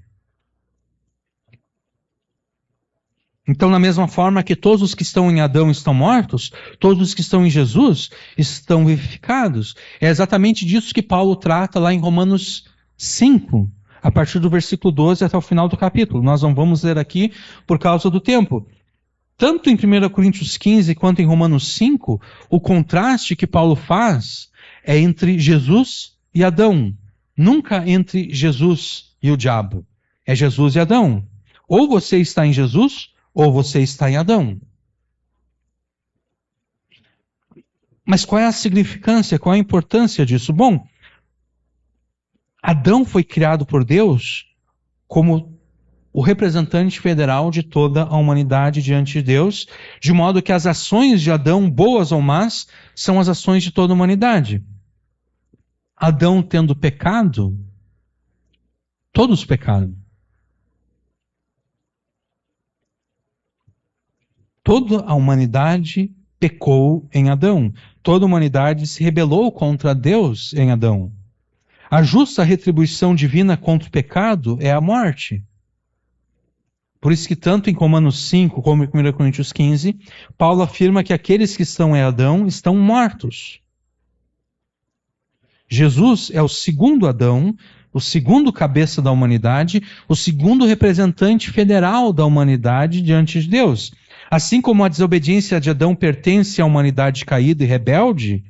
Então, da mesma forma que todos os que estão em Adão estão mortos, todos os que estão em Jesus estão vivificados. É exatamente disso que Paulo trata lá em Romanos 5, a partir do versículo 12 até o final do capítulo. Nós não vamos ler aqui por causa do tempo. Tanto em 1 Coríntios 15 quanto em Romanos 5, o contraste que Paulo faz é entre Jesus e Adão. Nunca entre Jesus e o diabo. É Jesus e Adão. Ou você está em Jesus, ou você está em Adão. Mas qual é a significância, qual é a importância disso? Bom, Adão foi criado por Deus como o representante federal de toda a humanidade diante de Deus, de modo que as ações de Adão, boas ou más, são as ações de toda a humanidade. Adão tendo pecado, todos pecaram. Toda a humanidade pecou em Adão. Toda a humanidade se rebelou contra Deus em Adão. A justa retribuição divina contra o pecado é a morte. Por isso que tanto em Romanos 5 como em 1 Coríntios 15, Paulo afirma que aqueles que estão em Adão estão mortos. Jesus é o segundo Adão, o segundo cabeça da humanidade, o segundo representante federal da humanidade diante de Deus. Assim como a desobediência de Adão pertence à humanidade caída e rebelde,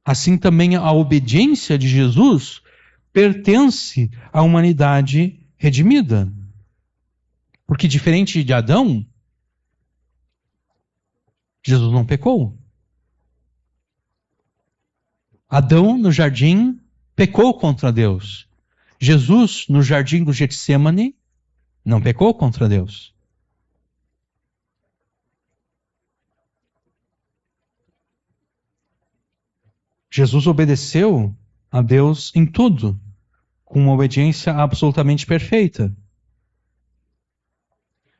assim também a obediência de Jesus pertence à humanidade redimida. Porque diferente de Adão, Jesus não pecou. Adão, no jardim, pecou contra Deus. Jesus, no jardim do Getsemane, não pecou contra Deus. Jesus obedeceu a Deus em tudo, com uma obediência absolutamente perfeita.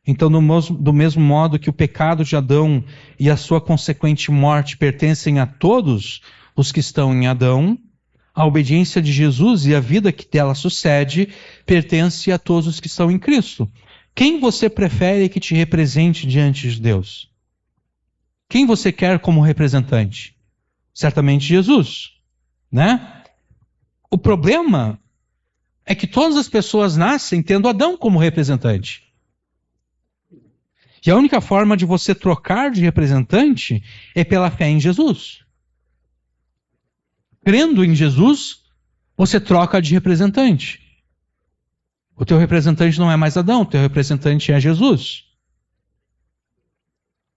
Então, do mesmo modo que o pecado de Adão e a sua consequente morte pertencem a todos os que estão em Adão, a obediência de Jesus e a vida que dela sucede pertence a todos os que estão em Cristo. Quem você prefere que te represente diante de Deus? Quem você quer como representante? Certamente Jesus, né? O problema é que todas as pessoas nascem tendo Adão como representante. que a única forma de você trocar de representante é pela fé em Jesus. Crendo em Jesus, você troca de representante. O teu representante não é mais Adão, o teu representante é Jesus.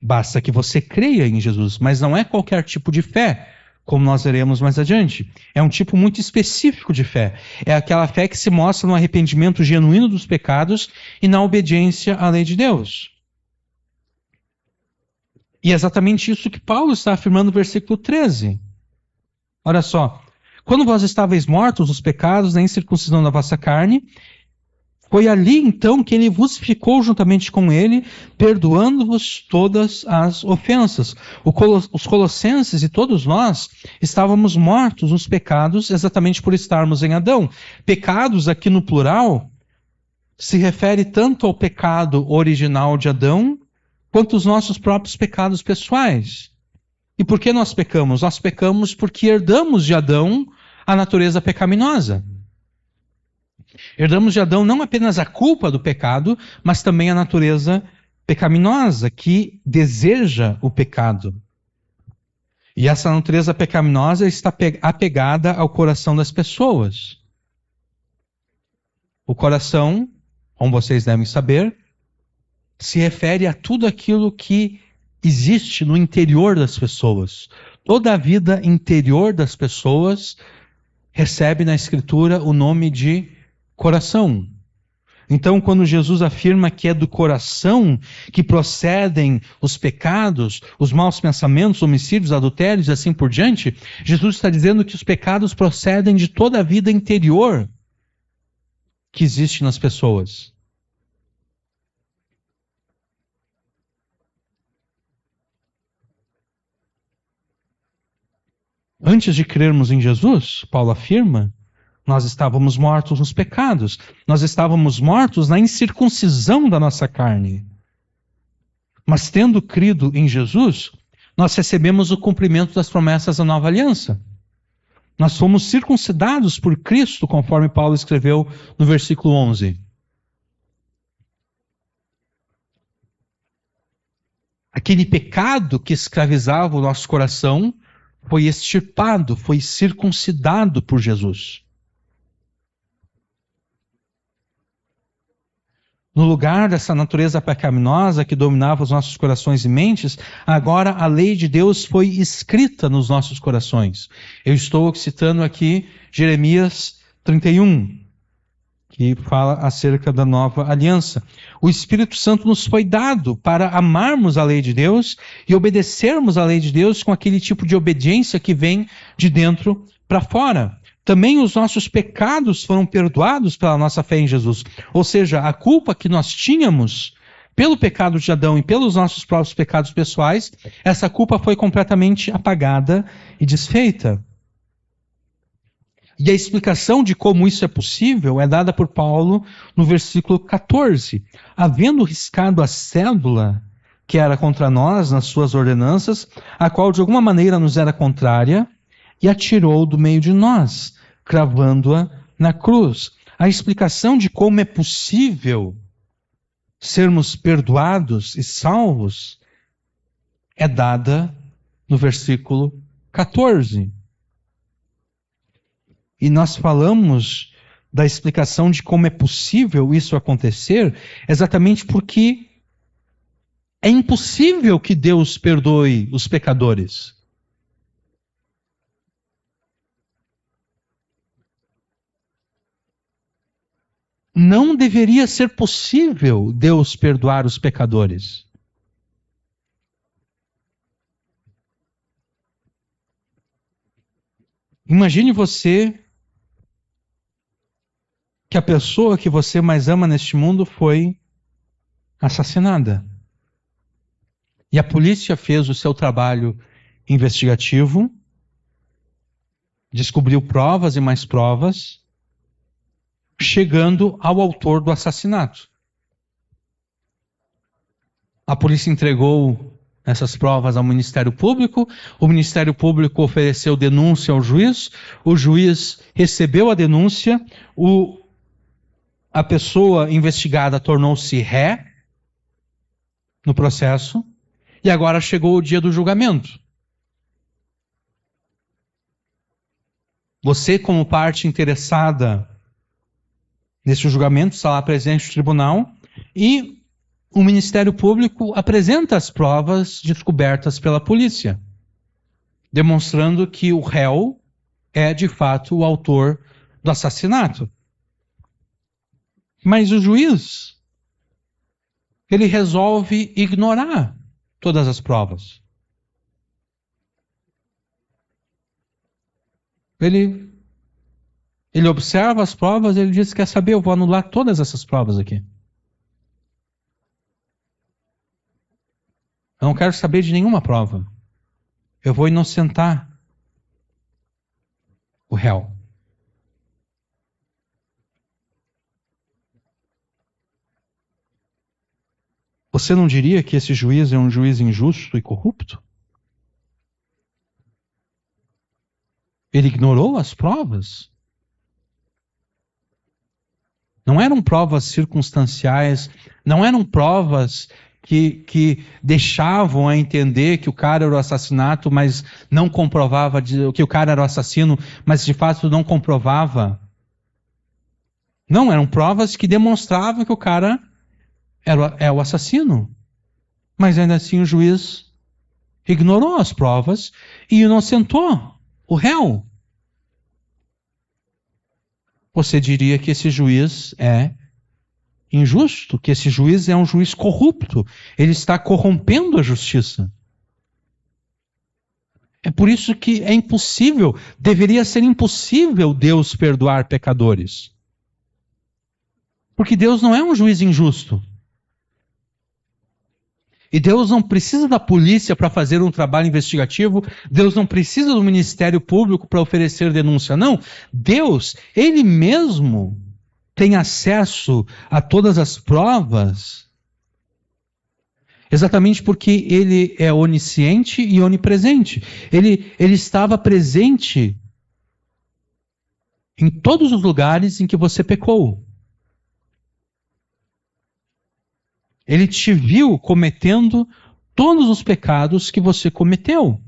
Basta que você creia em Jesus, mas não é qualquer tipo de fé, como nós veremos mais adiante. É um tipo muito específico de fé. É aquela fé que se mostra no arrependimento genuíno dos pecados e na obediência à lei de Deus. E é exatamente isso que Paulo está afirmando no versículo 13. Olha só. Quando vós estáveis mortos nos pecados, na incircuncisão da vossa carne, foi ali então que ele vos ficou juntamente com ele, perdoando-vos todas as ofensas. Os colossenses e todos nós estávamos mortos nos pecados exatamente por estarmos em Adão. Pecados aqui no plural se refere tanto ao pecado original de Adão, quanto aos nossos próprios pecados pessoais. E por que nós pecamos? Nós pecamos porque herdamos de Adão a natureza pecaminosa. Herdamos de Adão não apenas a culpa do pecado, mas também a natureza pecaminosa que deseja o pecado. E essa natureza pecaminosa está apegada ao coração das pessoas. O coração, como vocês devem saber, se refere a tudo aquilo que existe no interior das pessoas. Toda a vida interior das pessoas recebe na Escritura o nome de coração. Então, quando Jesus afirma que é do coração que procedem os pecados, os maus pensamentos, homicídios, adultérios e assim por diante, Jesus está dizendo que os pecados procedem de toda a vida interior que existe nas pessoas. Antes de crermos em Jesus, Paulo afirma, nós estávamos mortos nos pecados. Nós estávamos mortos na incircuncisão da nossa carne. Mas tendo crido em Jesus, nós recebemos o cumprimento das promessas da nova aliança. Nós fomos circuncidados por Cristo, conforme Paulo escreveu no versículo 11. Aquele pecado que escravizava o nosso coração foi extirpado, foi circuncidado por Jesus. No lugar dessa natureza pecaminosa que dominava os nossos corações e mentes, agora a lei de Deus foi escrita nos nossos corações. Eu estou citando aqui Jeremias 31, que fala acerca da nova aliança. O Espírito Santo nos foi dado para amarmos a lei de Deus e obedecermos a lei de Deus com aquele tipo de obediência que vem de dentro para fora. Também os nossos pecados foram perdoados pela nossa fé em Jesus. Ou seja, a culpa que nós tínhamos pelo pecado de Adão e pelos nossos próprios pecados pessoais, essa culpa foi completamente apagada e desfeita. E a explicação de como isso é possível é dada por Paulo no versículo 14. Havendo riscado a cédula que era contra nós nas suas ordenanças, a qual de alguma maneira nos era contrária, e atirou do meio de nós, cravando-a na cruz. A explicação de como é possível sermos perdoados e salvos é dada no versículo 14. E nós falamos da explicação de como é possível isso acontecer, exatamente porque é impossível que Deus perdoe os pecadores. Não deveria ser possível Deus perdoar os pecadores. Imagine você que a pessoa que você mais ama neste mundo foi assassinada. E a polícia fez o seu trabalho investigativo, descobriu provas e mais provas, chegando ao autor do assassinato. A polícia entregou essas provas ao Ministério Público, o Ministério Público ofereceu denúncia ao juiz, o juiz recebeu a denúncia, a pessoa investigada tornou-se ré, no processo, e agora chegou o dia do julgamento. Você, como parte interessada nesse julgamento, está lá presente no tribunal, e o Ministério Público apresenta as provas descobertas pela polícia, demonstrando que o réu é, de fato, o autor do assassinato. Mas o juiz, ele resolve ignorar todas as provas. Ele observa as provas, ele diz, quer saber, eu vou anular todas essas provas aqui. Eu não quero saber de nenhuma prova. Eu vou inocentar o réu. Você não diria que esse juiz é um juiz injusto e corrupto? Ele ignorou as provas. Não eram provas circunstanciais, não eram provas que deixavam a entender que o cara era o assassinato, mas não comprovava que o cara era o assassino, mas de fato não comprovava. Não, eram provas que demonstravam que o cara é o assassino. Mas ainda assim o juiz ignorou as provas e inocentou o réu. Você diria que esse juiz é injusto, que esse juiz é um juiz corrupto. Ele está corrompendo a justiça. É por isso que é impossível, deveria ser impossível Deus perdoar pecadores. Porque Deus não é um juiz injusto. E Deus não precisa da polícia para fazer um trabalho investigativo, Deus não precisa do Ministério Público para oferecer denúncia, não. Deus, Ele mesmo tem acesso a todas as provas, exatamente porque Ele é onisciente e onipresente. Ele estava presente em todos os lugares em que você pecou. Ele te viu cometendo todos os pecados que você cometeu.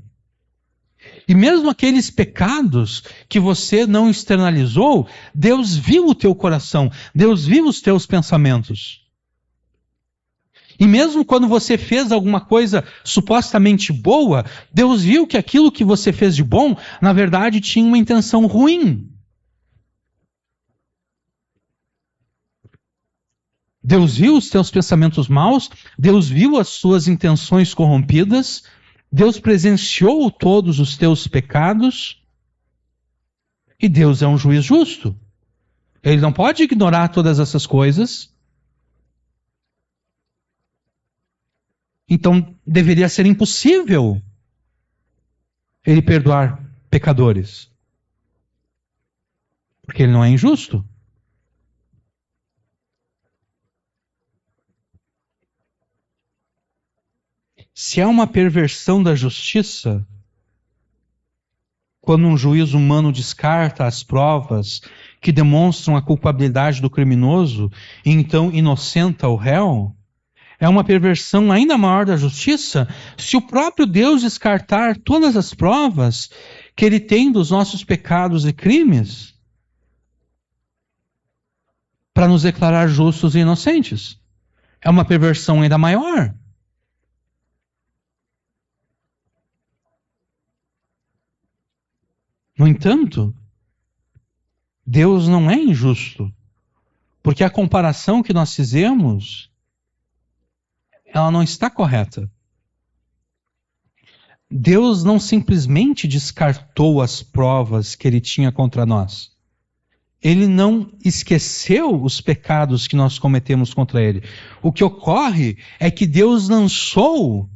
E mesmo aqueles pecados que você não externalizou, Deus viu o teu coração, Deus viu os teus pensamentos. E mesmo quando você fez alguma coisa supostamente boa, Deus viu que aquilo que você fez de bom, na verdade, tinha uma intenção ruim. Deus viu os teus pensamentos maus, Deus viu as suas intenções corrompidas, Deus presenciou todos os teus pecados, e Deus é um juiz justo. Ele não pode ignorar todas essas coisas. Então deveria ser impossível ele perdoar pecadores. Porque ele não é injusto. Se há uma perversão da justiça, quando um juiz humano descarta as provas que demonstram a culpabilidade do criminoso e então inocenta o réu, é uma perversão ainda maior da justiça se o próprio Deus descartar todas as provas que Ele tem dos nossos pecados e crimes para nos declarar justos e inocentes. É uma perversão ainda maior. No entanto, Deus não é injusto, porque a comparação que nós fizemos, ela não está correta. Deus não simplesmente descartou as provas que Ele tinha contra nós. Ele não esqueceu os pecados que nós cometemos contra Ele. O que ocorre é que Deus lançou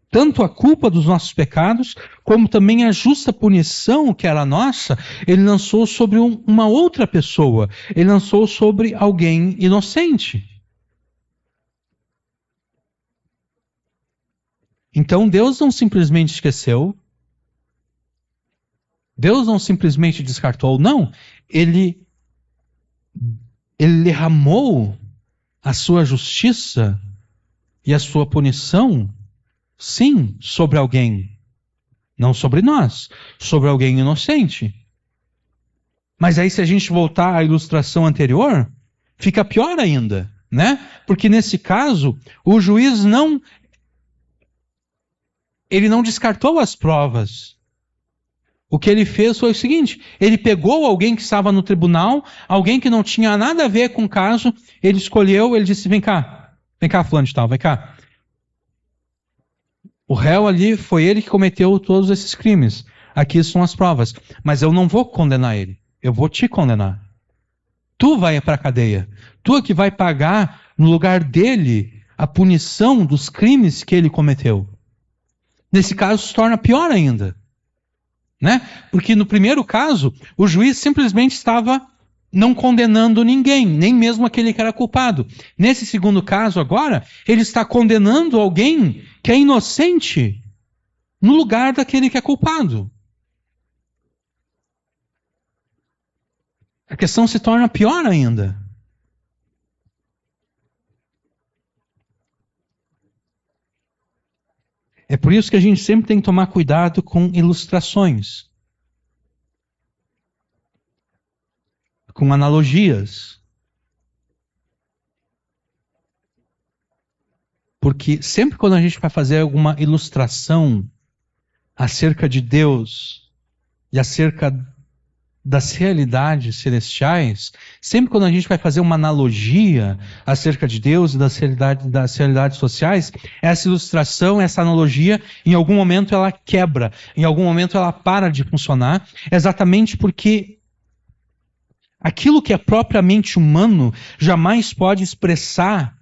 tanto a culpa dos nossos pecados, como também a justa punição que era nossa, Ele lançou sobre uma outra pessoa. Ele lançou sobre alguém inocente. Então Deus não simplesmente esqueceu, Deus não simplesmente descartou, não. Ele derramou a sua justiça e a sua punição, sim, sobre alguém. Não sobre nós, sobre alguém inocente. Mas aí, se a gente voltar à ilustração anterior, fica pior ainda, né? Porque nesse caso, o juiz ele não descartou as provas. O que ele fez foi o seguinte: ele pegou alguém que estava no tribunal, alguém que não tinha nada a ver com o caso, ele escolheu, ele disse: vem cá, fulano de tal, vem cá. O réu ali foi ele que cometeu todos esses crimes. Aqui são as provas. Mas eu não vou condenar ele. Eu vou te condenar. Tu vai para a cadeia. Tu é que vai pagar no lugar dele a punição dos crimes que ele cometeu. Nesse caso se torna pior ainda, né? Porque no primeiro caso, o juiz simplesmente estava não condenando ninguém, nem mesmo aquele que era culpado. Nesse segundo caso agora, ele está condenando alguém que é inocente no lugar daquele que é culpado. A questão se torna pior ainda. É por isso que a gente sempre tem que tomar cuidado com ilustrações, com analogias. Porque sempre quando a gente vai fazer alguma ilustração acerca de Deus e acerca das realidades celestiais, sempre quando a gente vai fazer uma analogia acerca de Deus e das realidades sociais, essa ilustração, essa analogia, em algum momento ela quebra, em algum momento ela para de funcionar, exatamente porque aquilo que é propriamente humano jamais pode expressar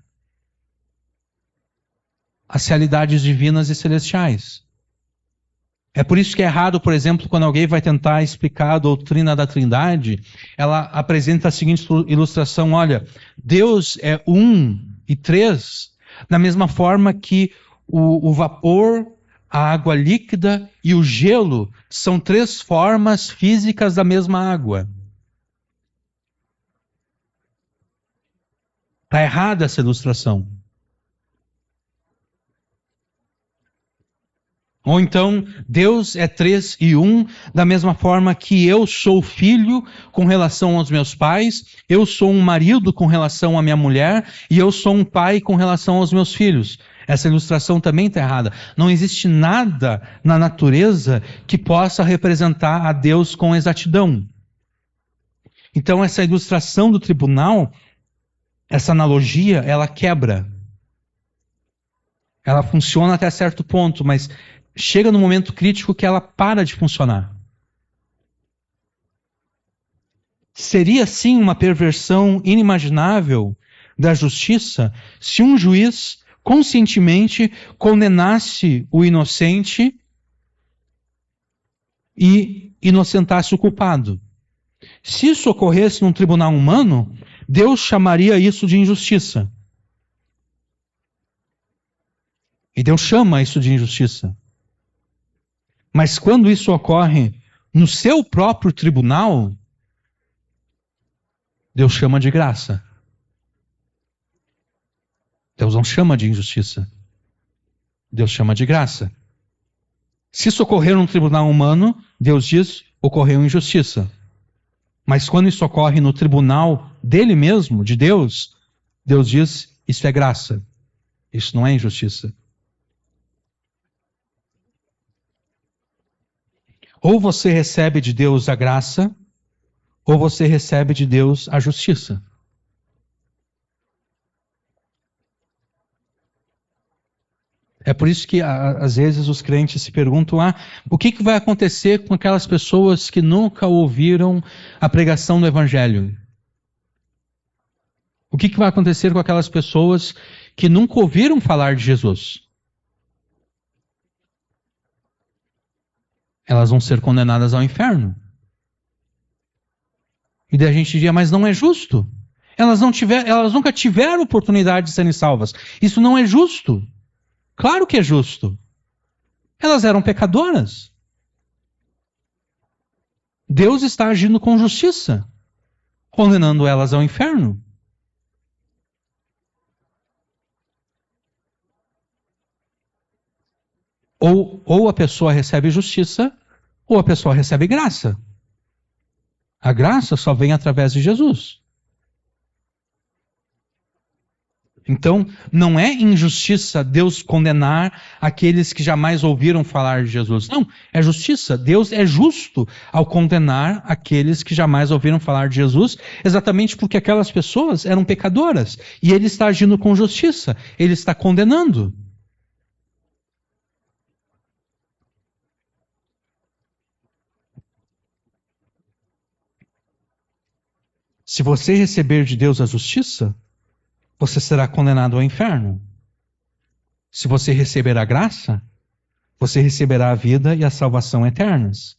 as realidades divinas e celestiais. É por isso que é errado, por exemplo, quando alguém vai tentar explicar a doutrina da Trindade, ela apresenta a seguinte ilustração: olha, Deus é um e três, da mesma forma que o vapor, a água líquida e o gelo são três formas físicas da mesma água. Está errada essa ilustração. Ou então, Deus é três e um, da mesma forma que eu sou filho com relação aos meus pais, eu sou um marido com relação à minha mulher, e eu sou um pai com relação aos meus filhos. Essa ilustração também está errada. Não existe nada na natureza que possa representar a Deus com exatidão. Então, essa ilustração do tribunal, essa analogia, ela quebra. Ela funciona até certo ponto, mas chega no momento crítico que ela para de funcionar. Seria sim uma perversão inimaginável da justiça se um juiz conscientemente condenasse o inocente e inocentasse o culpado. Se isso ocorresse num tribunal humano, Deus chamaria isso de injustiça. E Deus chama isso de injustiça. Mas quando isso ocorre no seu próprio tribunal, Deus chama de graça. Deus não chama de injustiça. Deus chama de graça. Se isso ocorrer num tribunal humano, Deus diz, ocorreu injustiça. Mas quando isso ocorre no tribunal dele mesmo, de Deus, Deus diz, isso é graça. Isso não é injustiça. Ou você recebe de Deus a graça, ou você recebe de Deus a justiça. É por isso que às vezes os crentes se perguntam, o que vai acontecer com aquelas pessoas que nunca ouviram a pregação do Evangelho? O que vai acontecer com aquelas pessoas que nunca ouviram falar de Jesus? Elas vão ser condenadas ao inferno. E daí a gente diria, mas não é justo. Elas nunca tiveram oportunidade de serem salvas. Isso não é justo. Claro que é justo. Elas eram pecadoras. Deus está agindo com justiça, condenando elas ao inferno. Ou a pessoa recebe justiça, ou a pessoa recebe graça. A graça só vem através de Jesus. Então, não é injustiça Deus condenar aqueles que jamais ouviram falar de Jesus. Não, é justiça. Deus é justo ao condenar aqueles que jamais ouviram falar de Jesus, exatamente porque aquelas pessoas eram pecadoras. E Ele está agindo com justiça. Ele está condenando. Se você receber de Deus a justiça, você será condenado ao inferno. Se você receber a graça, você receberá a vida e a salvação eternas.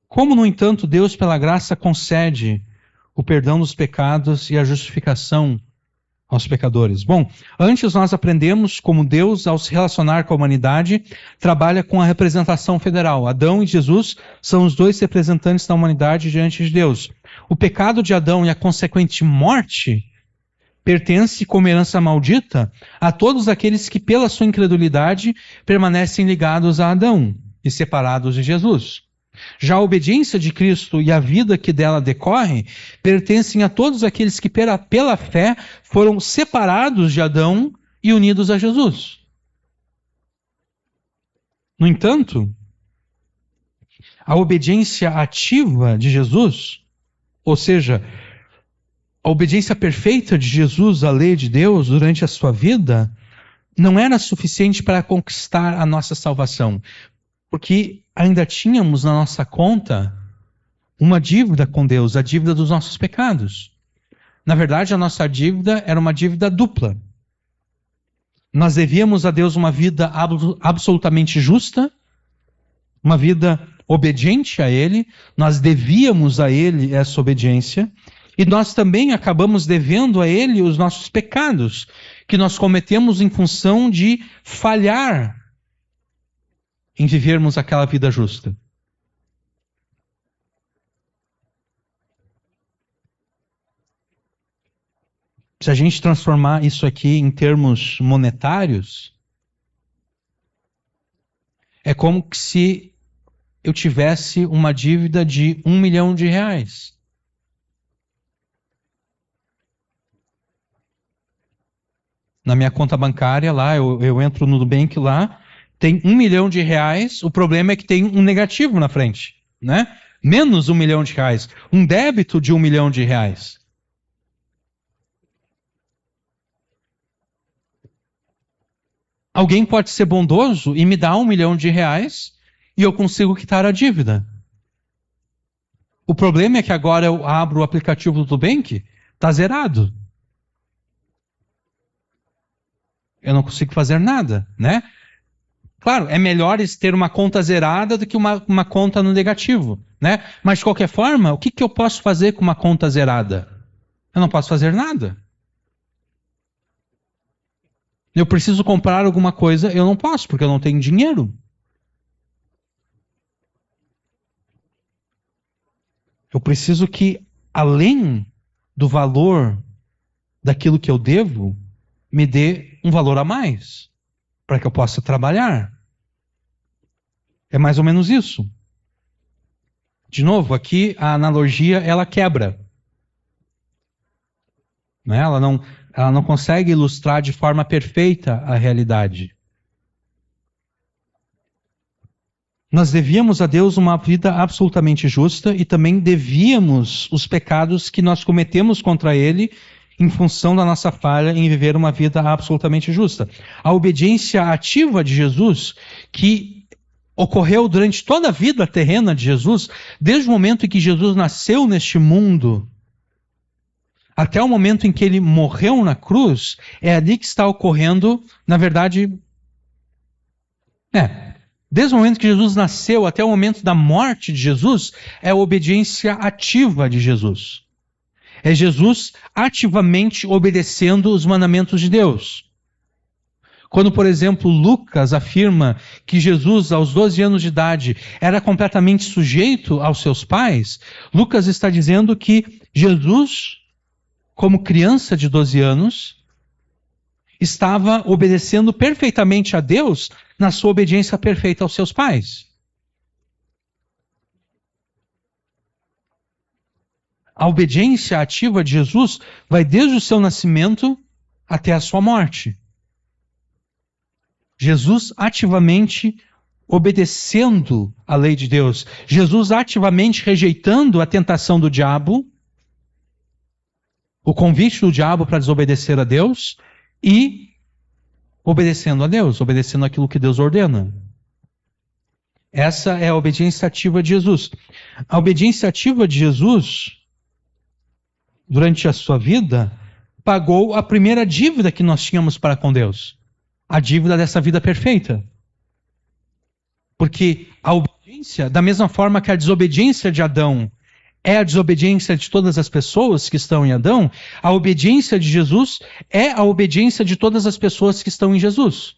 Como, no entanto, Deus, pela graça, concede o perdão dos pecados e a justificação aos pecadores? Bom, antes nós aprendemos como Deus, ao se relacionar com a humanidade, trabalha com a representação federal. Adão e Jesus são os dois representantes da humanidade diante de Deus. O pecado de Adão e a consequente morte pertence como herança maldita a todos aqueles que, pela sua incredulidade, permanecem ligados a Adão e separados de Jesus. Já a obediência de Cristo e a vida que dela decorre pertencem a todos aqueles que, pela fé, foram separados de Adão e unidos a Jesus. No entanto, a obediência ativa de Jesus, ou seja, a obediência perfeita de Jesus à lei de Deus durante a sua vida, não era suficiente para conquistar a nossa salvação, porque ainda tínhamos na nossa conta uma dívida com Deus, a dívida dos nossos pecados. Na verdade, a nossa dívida era uma dívida dupla. Nós devíamos a Deus uma vida absolutamente justa, uma vida obediente a Ele, nós devíamos a Ele essa obediência, e nós também acabamos devendo a Ele os nossos pecados, que nós cometemos em função de falhar em vivermos aquela vida justa. Se a gente transformar isso aqui em termos monetários, é como se eu tivesse uma dívida de R$1 milhão. Na minha conta bancária lá, eu entro no Nubank lá, tem R$1 milhão, o problema é que tem um negativo na frente, né? Menos R$1 milhão, um débito de R$1 milhão. Alguém pode ser bondoso e me dar R$1 milhão e eu consigo quitar a dívida. O problema é que agora eu abro o aplicativo do Nubank, está zerado. Eu não consigo fazer nada, né? Claro, é melhor ter uma conta zerada do que uma conta no negativo, né? Mas, de qualquer forma, o que eu posso fazer com uma conta zerada? Eu não posso fazer nada. Eu preciso comprar alguma coisa, eu não posso, porque eu não tenho dinheiro. Eu preciso que, além do valor daquilo que eu devo, me dê um valor a mais, para que eu possa trabalhar. É mais ou menos isso. De novo, aqui a analogia, ela quebra. Né? Ela não consegue ilustrar de forma perfeita a realidade. Nós devíamos a Deus uma vida absolutamente justa e também devíamos os pecados que nós cometemos contra Ele em função da nossa falha em viver uma vida absolutamente justa. A obediência ativa de Jesus, que ocorreu durante toda a vida terrena de Jesus, desde o momento em que Jesus nasceu neste mundo, até o momento em que ele morreu na cruz, é ali que está ocorrendo, na verdade, desde o momento que Jesus nasceu até o momento da morte de Jesus, é a obediência ativa de Jesus. É Jesus ativamente obedecendo os mandamentos de Deus. Quando, por exemplo, Lucas afirma que Jesus, aos 12 anos de idade, era completamente sujeito aos seus pais, Lucas está dizendo que Jesus, como criança de 12 anos, estava obedecendo perfeitamente a Deus na sua obediência perfeita aos seus pais. A obediência ativa de Jesus vai desde o seu nascimento até a sua morte. Jesus ativamente obedecendo a lei de Deus. Jesus ativamente rejeitando a tentação do diabo, o convite do diabo para desobedecer a Deus e obedecendo a Deus, obedecendo aquilo que Deus ordena. Essa é a obediência ativa de Jesus. A obediência ativa de Jesus, durante a sua vida, pagou a primeira dívida que nós tínhamos para com Deus. A dívida dessa vida perfeita. Porque a obediência, da mesma forma que a desobediência de Adão é a desobediência de todas as pessoas que estão em Adão, a obediência de Jesus é a obediência de todas as pessoas que estão em Jesus.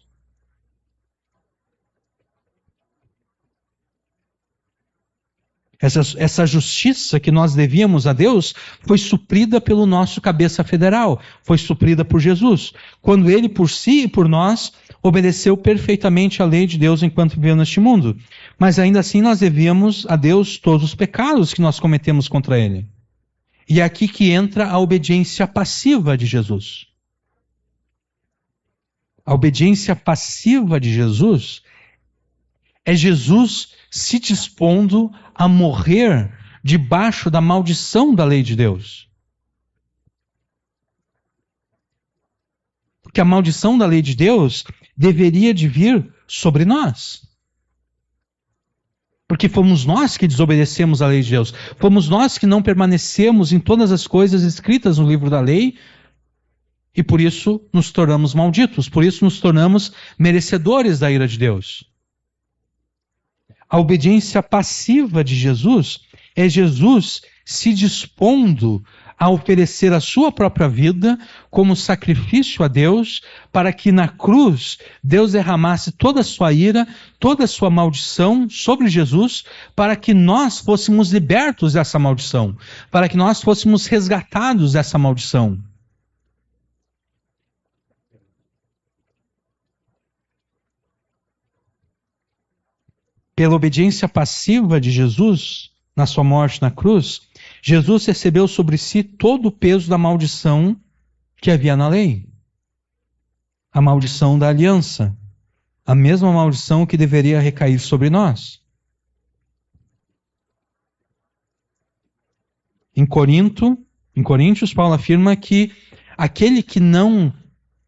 Essa justiça que nós devíamos a Deus foi suprida pelo nosso cabeça federal, foi suprida por Jesus, quando ele por si e por nós obedeceu perfeitamente a lei de Deus enquanto viveu neste mundo. Mas ainda assim nós devíamos a Deus todos os pecados que nós cometemos contra ele. E é aqui que entra a obediência passiva de Jesus. A obediência passiva de Jesus é Jesus se dispondo a morrer debaixo da maldição da lei de Deus. Porque a maldição da lei de Deus deveria de vir sobre nós. Porque fomos nós que desobedecemos a lei de Deus. Fomos nós que não permanecemos em todas as coisas escritas no livro da lei e por isso nos tornamos malditos. Por isso nos tornamos merecedores da ira de Deus. A obediência passiva de Jesus é Jesus se dispondo a oferecer a sua própria vida como sacrifício a Deus, para que na cruz Deus derramasse toda a sua ira, toda a sua maldição sobre Jesus, para que nós fôssemos libertos dessa maldição, para que nós fôssemos resgatados dessa maldição. Pela obediência passiva de Jesus, na sua morte na cruz, Jesus recebeu sobre si todo o peso da maldição que havia na lei. A maldição da aliança. A mesma maldição que deveria recair sobre nós. Em Coríntios, Paulo afirma que aquele que não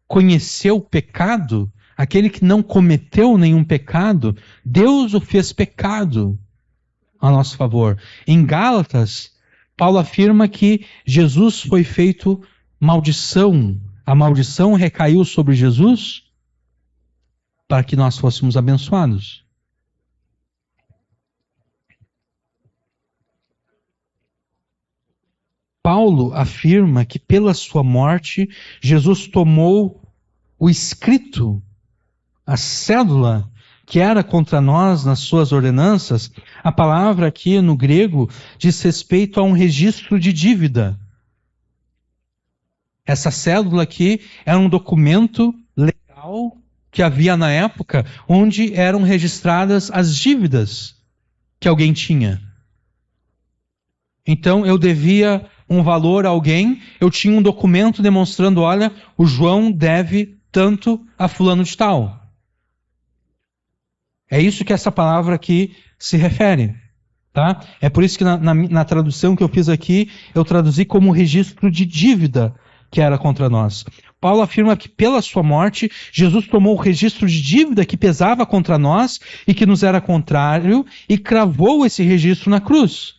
conheceu o pecado, aquele que não cometeu nenhum pecado, Deus o fez pecado a nosso favor. Em Gálatas, Paulo afirma que Jesus foi feito maldição. A maldição recaiu sobre Jesus para que nós fôssemos abençoados. Paulo afirma que pela sua morte, Jesus tomou o escrito, a cédula que era contra nós nas suas ordenanças. A palavra aqui no grego diz respeito a um registro de dívida. Essa cédula aqui era um documento legal que havia na época, onde eram registradas as dívidas que alguém tinha. Então eu devia um valor a alguém, eu tinha um documento demonstrando, olha, o João deve tanto a fulano de tal. É isso que essa palavra aqui se refere. Tá? É por isso que na tradução que eu fiz aqui, eu traduzi como registro de dívida que era contra nós. Paulo afirma que pela sua morte, Jesus tomou o registro de dívida que pesava contra nós e que nos era contrário e cravou esse registro na cruz.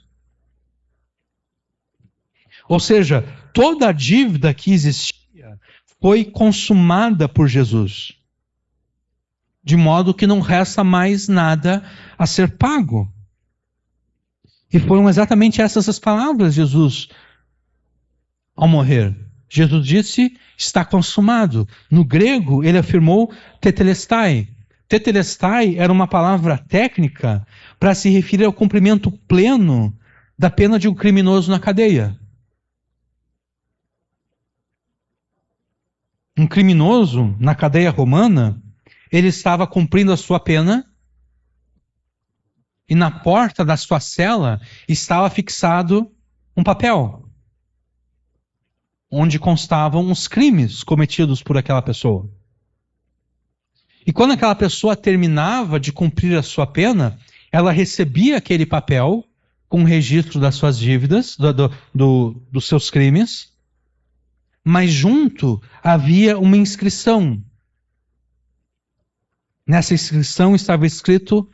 Ou seja, toda a dívida que existia foi consumada por Jesus. De modo que não resta mais nada a ser pago. E foram exatamente essas as palavras de Jesus ao morrer. Jesus disse, está consumado. No grego, ele afirmou tetelestai. Tetelestai era uma palavra técnica para se referir ao cumprimento pleno da pena de um criminoso na cadeia. Um criminoso na cadeia romana, ele estava cumprindo a sua pena e na porta da sua cela estava fixado um papel onde constavam os crimes cometidos por aquela pessoa. E quando aquela pessoa terminava de cumprir a sua pena, ela recebia aquele papel com o registro das suas dívidas, dos seus crimes, mas junto havia uma inscrição. Nessa inscrição estava escrito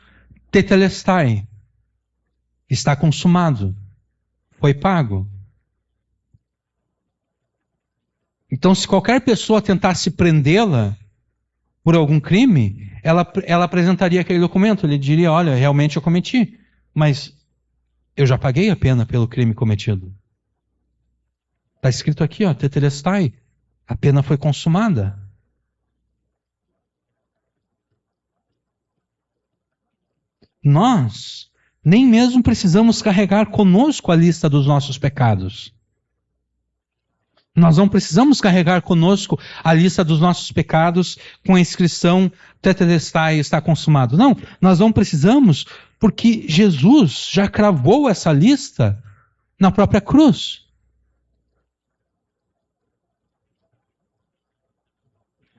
Tetelestai, está consumado, foi pago. Então, se qualquer pessoa tentasse prendê-la por algum crime, ela apresentaria aquele documento, ele diria, olha, realmente eu cometi, mas eu já paguei a pena pelo crime cometido. Está escrito aqui, ó, Tetelestai, a pena foi consumada. Nós nem mesmo precisamos carregar conosco a lista dos nossos pecados. Nós não precisamos carregar conosco a lista dos nossos pecados com a inscrição Tetelestai, está consumado. Não, nós não precisamos porque Jesus já cravou essa lista na própria cruz.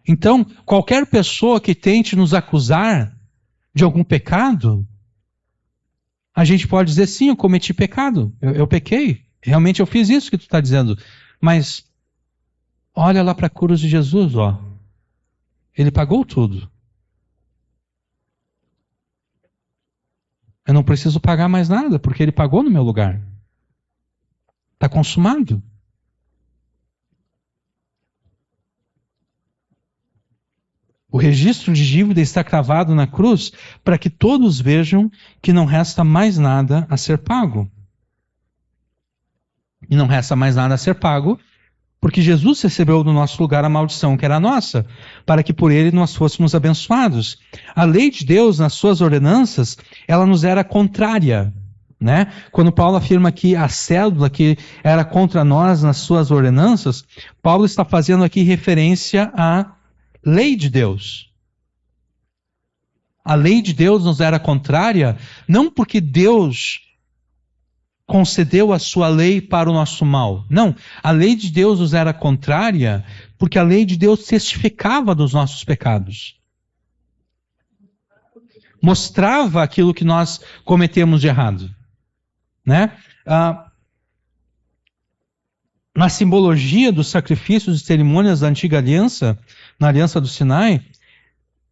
Então, qualquer pessoa que tente nos acusar de algum pecado, a gente pode dizer, sim, eu cometi pecado, eu pequei, realmente eu fiz isso que tu está dizendo, mas olha lá para a cruz de Jesus, ó. Ele pagou tudo. Eu não preciso pagar mais nada, porque ele pagou no meu lugar. Está consumado. O registro de dívida está cravado na cruz para que todos vejam que não resta mais nada a ser pago. E não resta mais nada a ser pago porque Jesus recebeu no nosso lugar a maldição que era nossa, para que por ele nós fôssemos abençoados. A lei de Deus, nas suas ordenanças, ela nos era contrária. Né? Quando Paulo afirma que a cédula que era contra nós nas suas ordenanças, Paulo está fazendo aqui referência à lei de Deus. A lei de Deus nos era contrária, não porque Deus concedeu a sua lei para o nosso mal. Não, a lei de Deus nos era contrária porque a lei de Deus testificava dos nossos pecados. Mostrava aquilo que nós cometemos de errado. Né? Na simbologia dos sacrifícios e cerimônias da antiga aliança, na aliança do Sinai,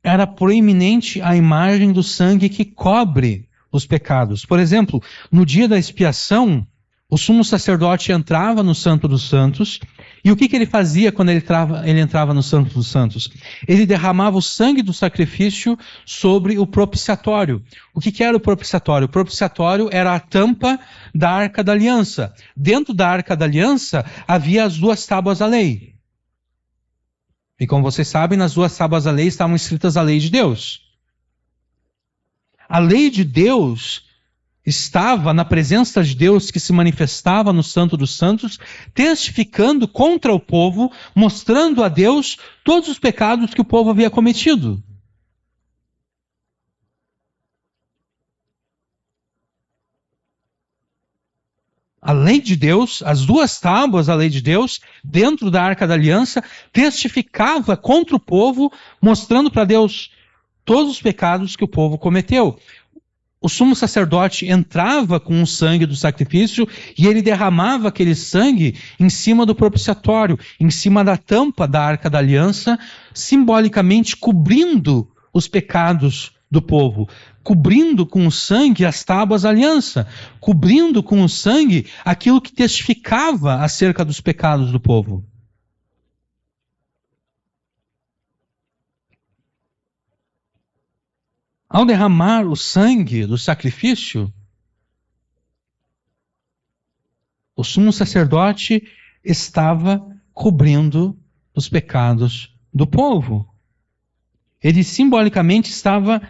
era proeminente a imagem do sangue que cobre os pecados. Por exemplo, no dia da expiação, o sumo sacerdote entrava no Santo dos Santos, e o que ele fazia quando ele entrava no Santo dos Santos? Ele derramava o sangue do sacrifício sobre o propiciatório. O que era o propiciatório? O propiciatório era a tampa da Arca da Aliança. Dentro da Arca da Aliança havia as duas tábuas da lei. E como vocês sabem, nas duas tábuas da lei estavam escritas a lei de Deus. A lei de Deus estava na presença de Deus que se manifestava no Santo dos Santos, testificando contra o povo, mostrando a Deus todos os pecados que o povo havia cometido. A lei de Deus, as duas tábuas da lei de Deus, dentro da Arca da Aliança, testificava contra o povo, mostrando para Deus todos os pecados que o povo cometeu. O sumo sacerdote entrava com o sangue do sacrifício e ele derramava aquele sangue em cima do propiciatório, em cima da tampa da Arca da Aliança, simbolicamente cobrindo os pecados do povo, cobrindo com o sangue as tábuas da aliança, cobrindo com o sangue aquilo que testificava acerca dos pecados do povo. Ao derramar o sangue do sacrifício, o sumo sacerdote estava cobrindo os pecados do povo. Ele simbolicamente estava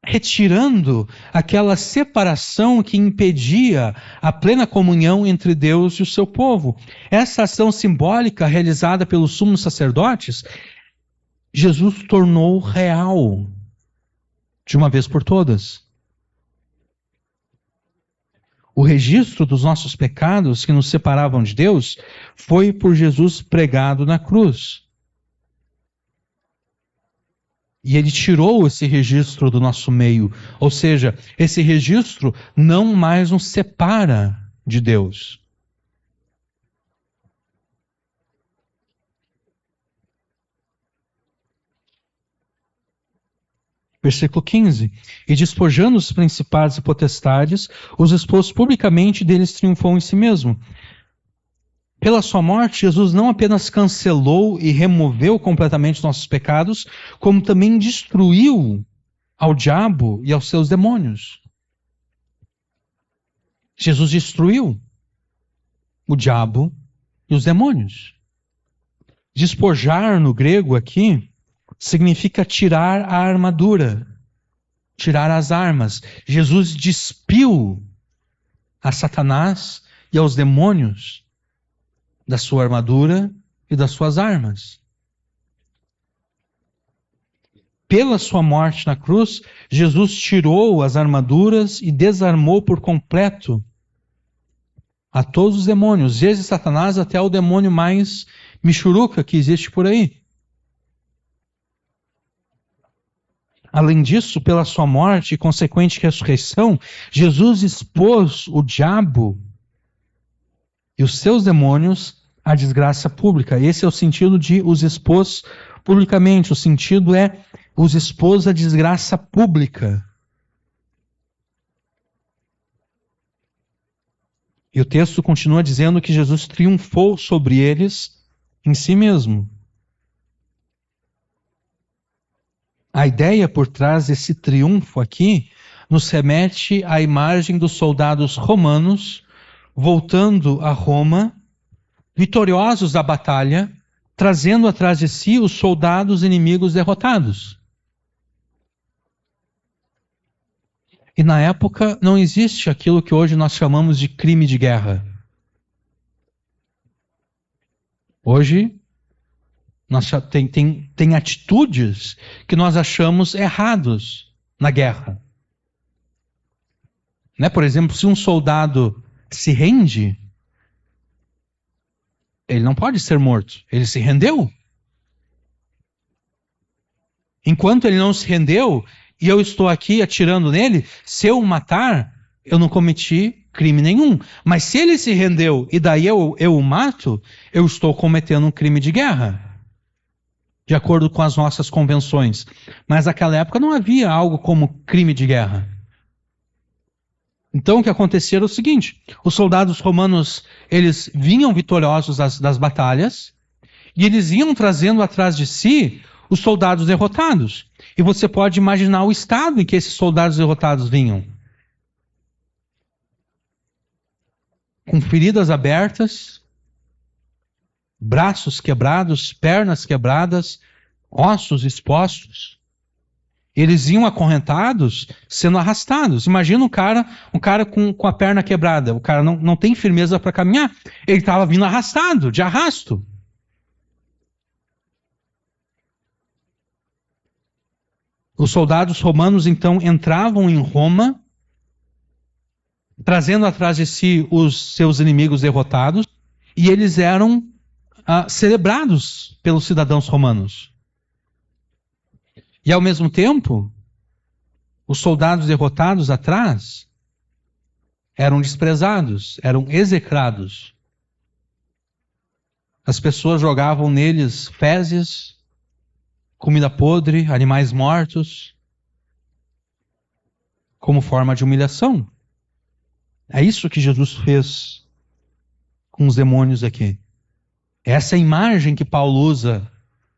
retirando aquela separação que impedia a plena comunhão entre Deus e o seu povo. Essa ação simbólica realizada pelos sumos sacerdotes, Jesus tornou real de uma vez por todas. O registro dos nossos pecados que nos separavam de Deus foi por Jesus pregado na cruz. E ele tirou esse registro do nosso meio. Ou seja, esse registro não mais nos separa de Deus. Versículo 15. E despojando os principados e potestades, os expôs publicamente e deles triunfou em si mesmo. Pela sua morte, Jesus não apenas cancelou e removeu completamente os nossos pecados, como também destruiu ao diabo e aos seus demônios. Jesus destruiu o diabo e os demônios. Despojar no grego aqui significa tirar a armadura, tirar as armas. Jesus despiu a Satanás e aos demônios da sua armadura e das suas armas. Pela sua morte na cruz, Jesus tirou as armaduras e desarmou por completo a todos os demônios, desde Satanás até o demônio mais michuruca que existe por aí. Além disso, pela sua morte e consequente ressurreição, Jesus expôs o diabo e os seus demônios à desgraça pública. Esse é o sentido de os expôs publicamente. O sentido é os expôs à desgraça pública. E o texto continua dizendo que Jesus triunfou sobre eles em si mesmo. A ideia por trás desse triunfo aqui nos remete à imagem dos soldados romanos voltando a Roma, vitoriosos da batalha, trazendo atrás de si os soldados inimigos derrotados. E na época não existe aquilo que hoje nós chamamos de crime de guerra. Hoje tem atitudes que nós achamos errados na guerra. Né? Por exemplo, se um soldado se rende, ele não pode ser morto. Ele se rendeu. Enquanto ele não se rendeu e eu estou aqui atirando nele, se eu o matar, eu não cometi crime nenhum. Mas se ele se rendeu e daí eu o mato, eu estou cometendo um crime de guerra, de acordo com as nossas convenções. Mas naquela época não havia algo como crime de guerra. Então o que acontecia era o seguinte: os soldados romanos, eles vinham vitoriosos das batalhas e eles iam trazendo atrás de si os soldados derrotados. E você pode imaginar o estado em que esses soldados derrotados vinham. Com feridas abertas, braços quebrados, pernas quebradas, ossos expostos. Eles iam acorrentados, sendo arrastados. Imagina um cara com a perna quebrada. O cara não tem firmeza para caminhar. Ele estava vindo arrastado, de arrasto. Os soldados romanos, então, entravam em Roma, trazendo atrás de si os seus inimigos derrotados, e eles eram celebrados pelos cidadãos romanos. E, ao mesmo tempo, os soldados derrotados atrás eram desprezados, eram execrados. As pessoas jogavam neles fezes, comida podre, animais mortos, como forma de humilhação. É isso que Jesus fez com os demônios aqui. Essa é a imagem que Paulo usa.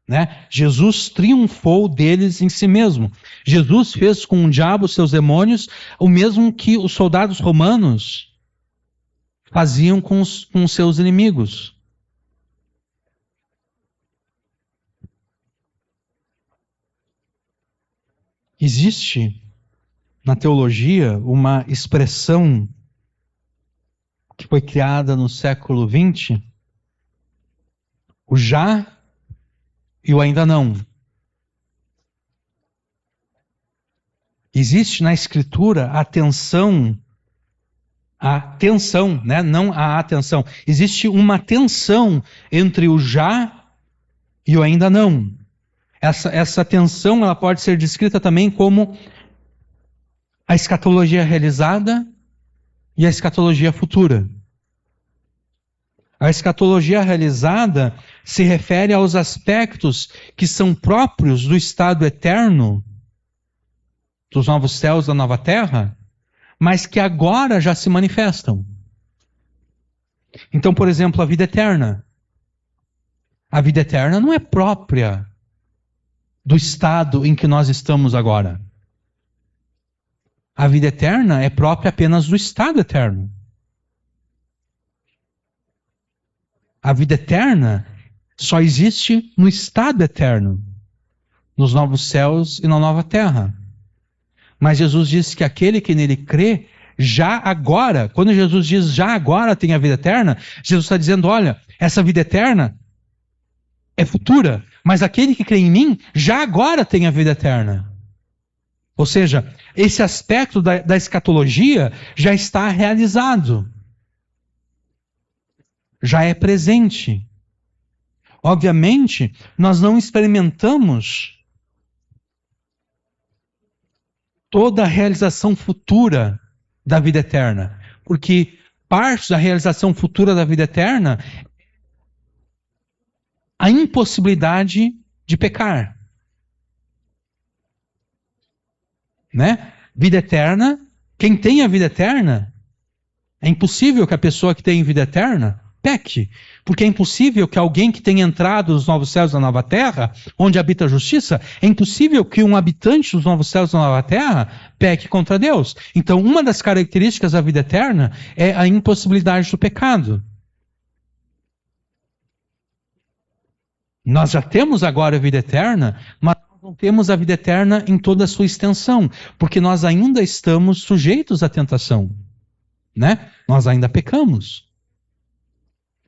Né? Jesus triunfou deles em si mesmo. Jesus fez com o diabo, seus demônios, o mesmo que os soldados romanos faziam com os seus inimigos. Existe na teologia uma expressão que foi criada no século XX, o já e o ainda não. Existe na Escritura a tensão, né? Não a atenção. Existe uma tensão entre o já e o ainda não. Essa tensão ela pode ser descrita também como a escatologia realizada e a escatologia futura. A escatologia realizada se refere aos aspectos que são próprios do estado eterno, dos novos céus e da nova terra, mas que agora já se manifestam. Então, por exemplo, a vida eterna. A vida eterna não é própria do estado em que nós estamos agora. A vida eterna é própria apenas do estado eterno. A vida eterna só existe no estado eterno, nos novos céus e na nova terra. Mas Jesus diz que aquele que nele crê, já agora, quando Jesus diz já agora tem a vida eterna, Jesus está dizendo, olha, essa vida eterna é futura, mas aquele que crê em mim, já agora tem a vida eterna. Ou seja, esse aspecto da escatologia já está realizado. Já é presente. Obviamente, nós não experimentamos toda a realização futura da vida eterna, porque parte da realização futura da vida eterna é a impossibilidade de pecar. Né? Vida eterna, quem tem a vida eterna, é impossível que a pessoa que tem vida eterna peque, porque é impossível que alguém que tenha entrado nos novos céus e na nova terra, onde habita a justiça, é impossível que um habitante dos novos céus e da nova terra peque contra Deus. Então, uma das características da vida eterna é a impossibilidade do pecado. Nós já temos agora a vida eterna, mas não temos a vida eterna em toda a sua extensão, porque nós ainda estamos sujeitos à tentação, né? Nós ainda pecamos.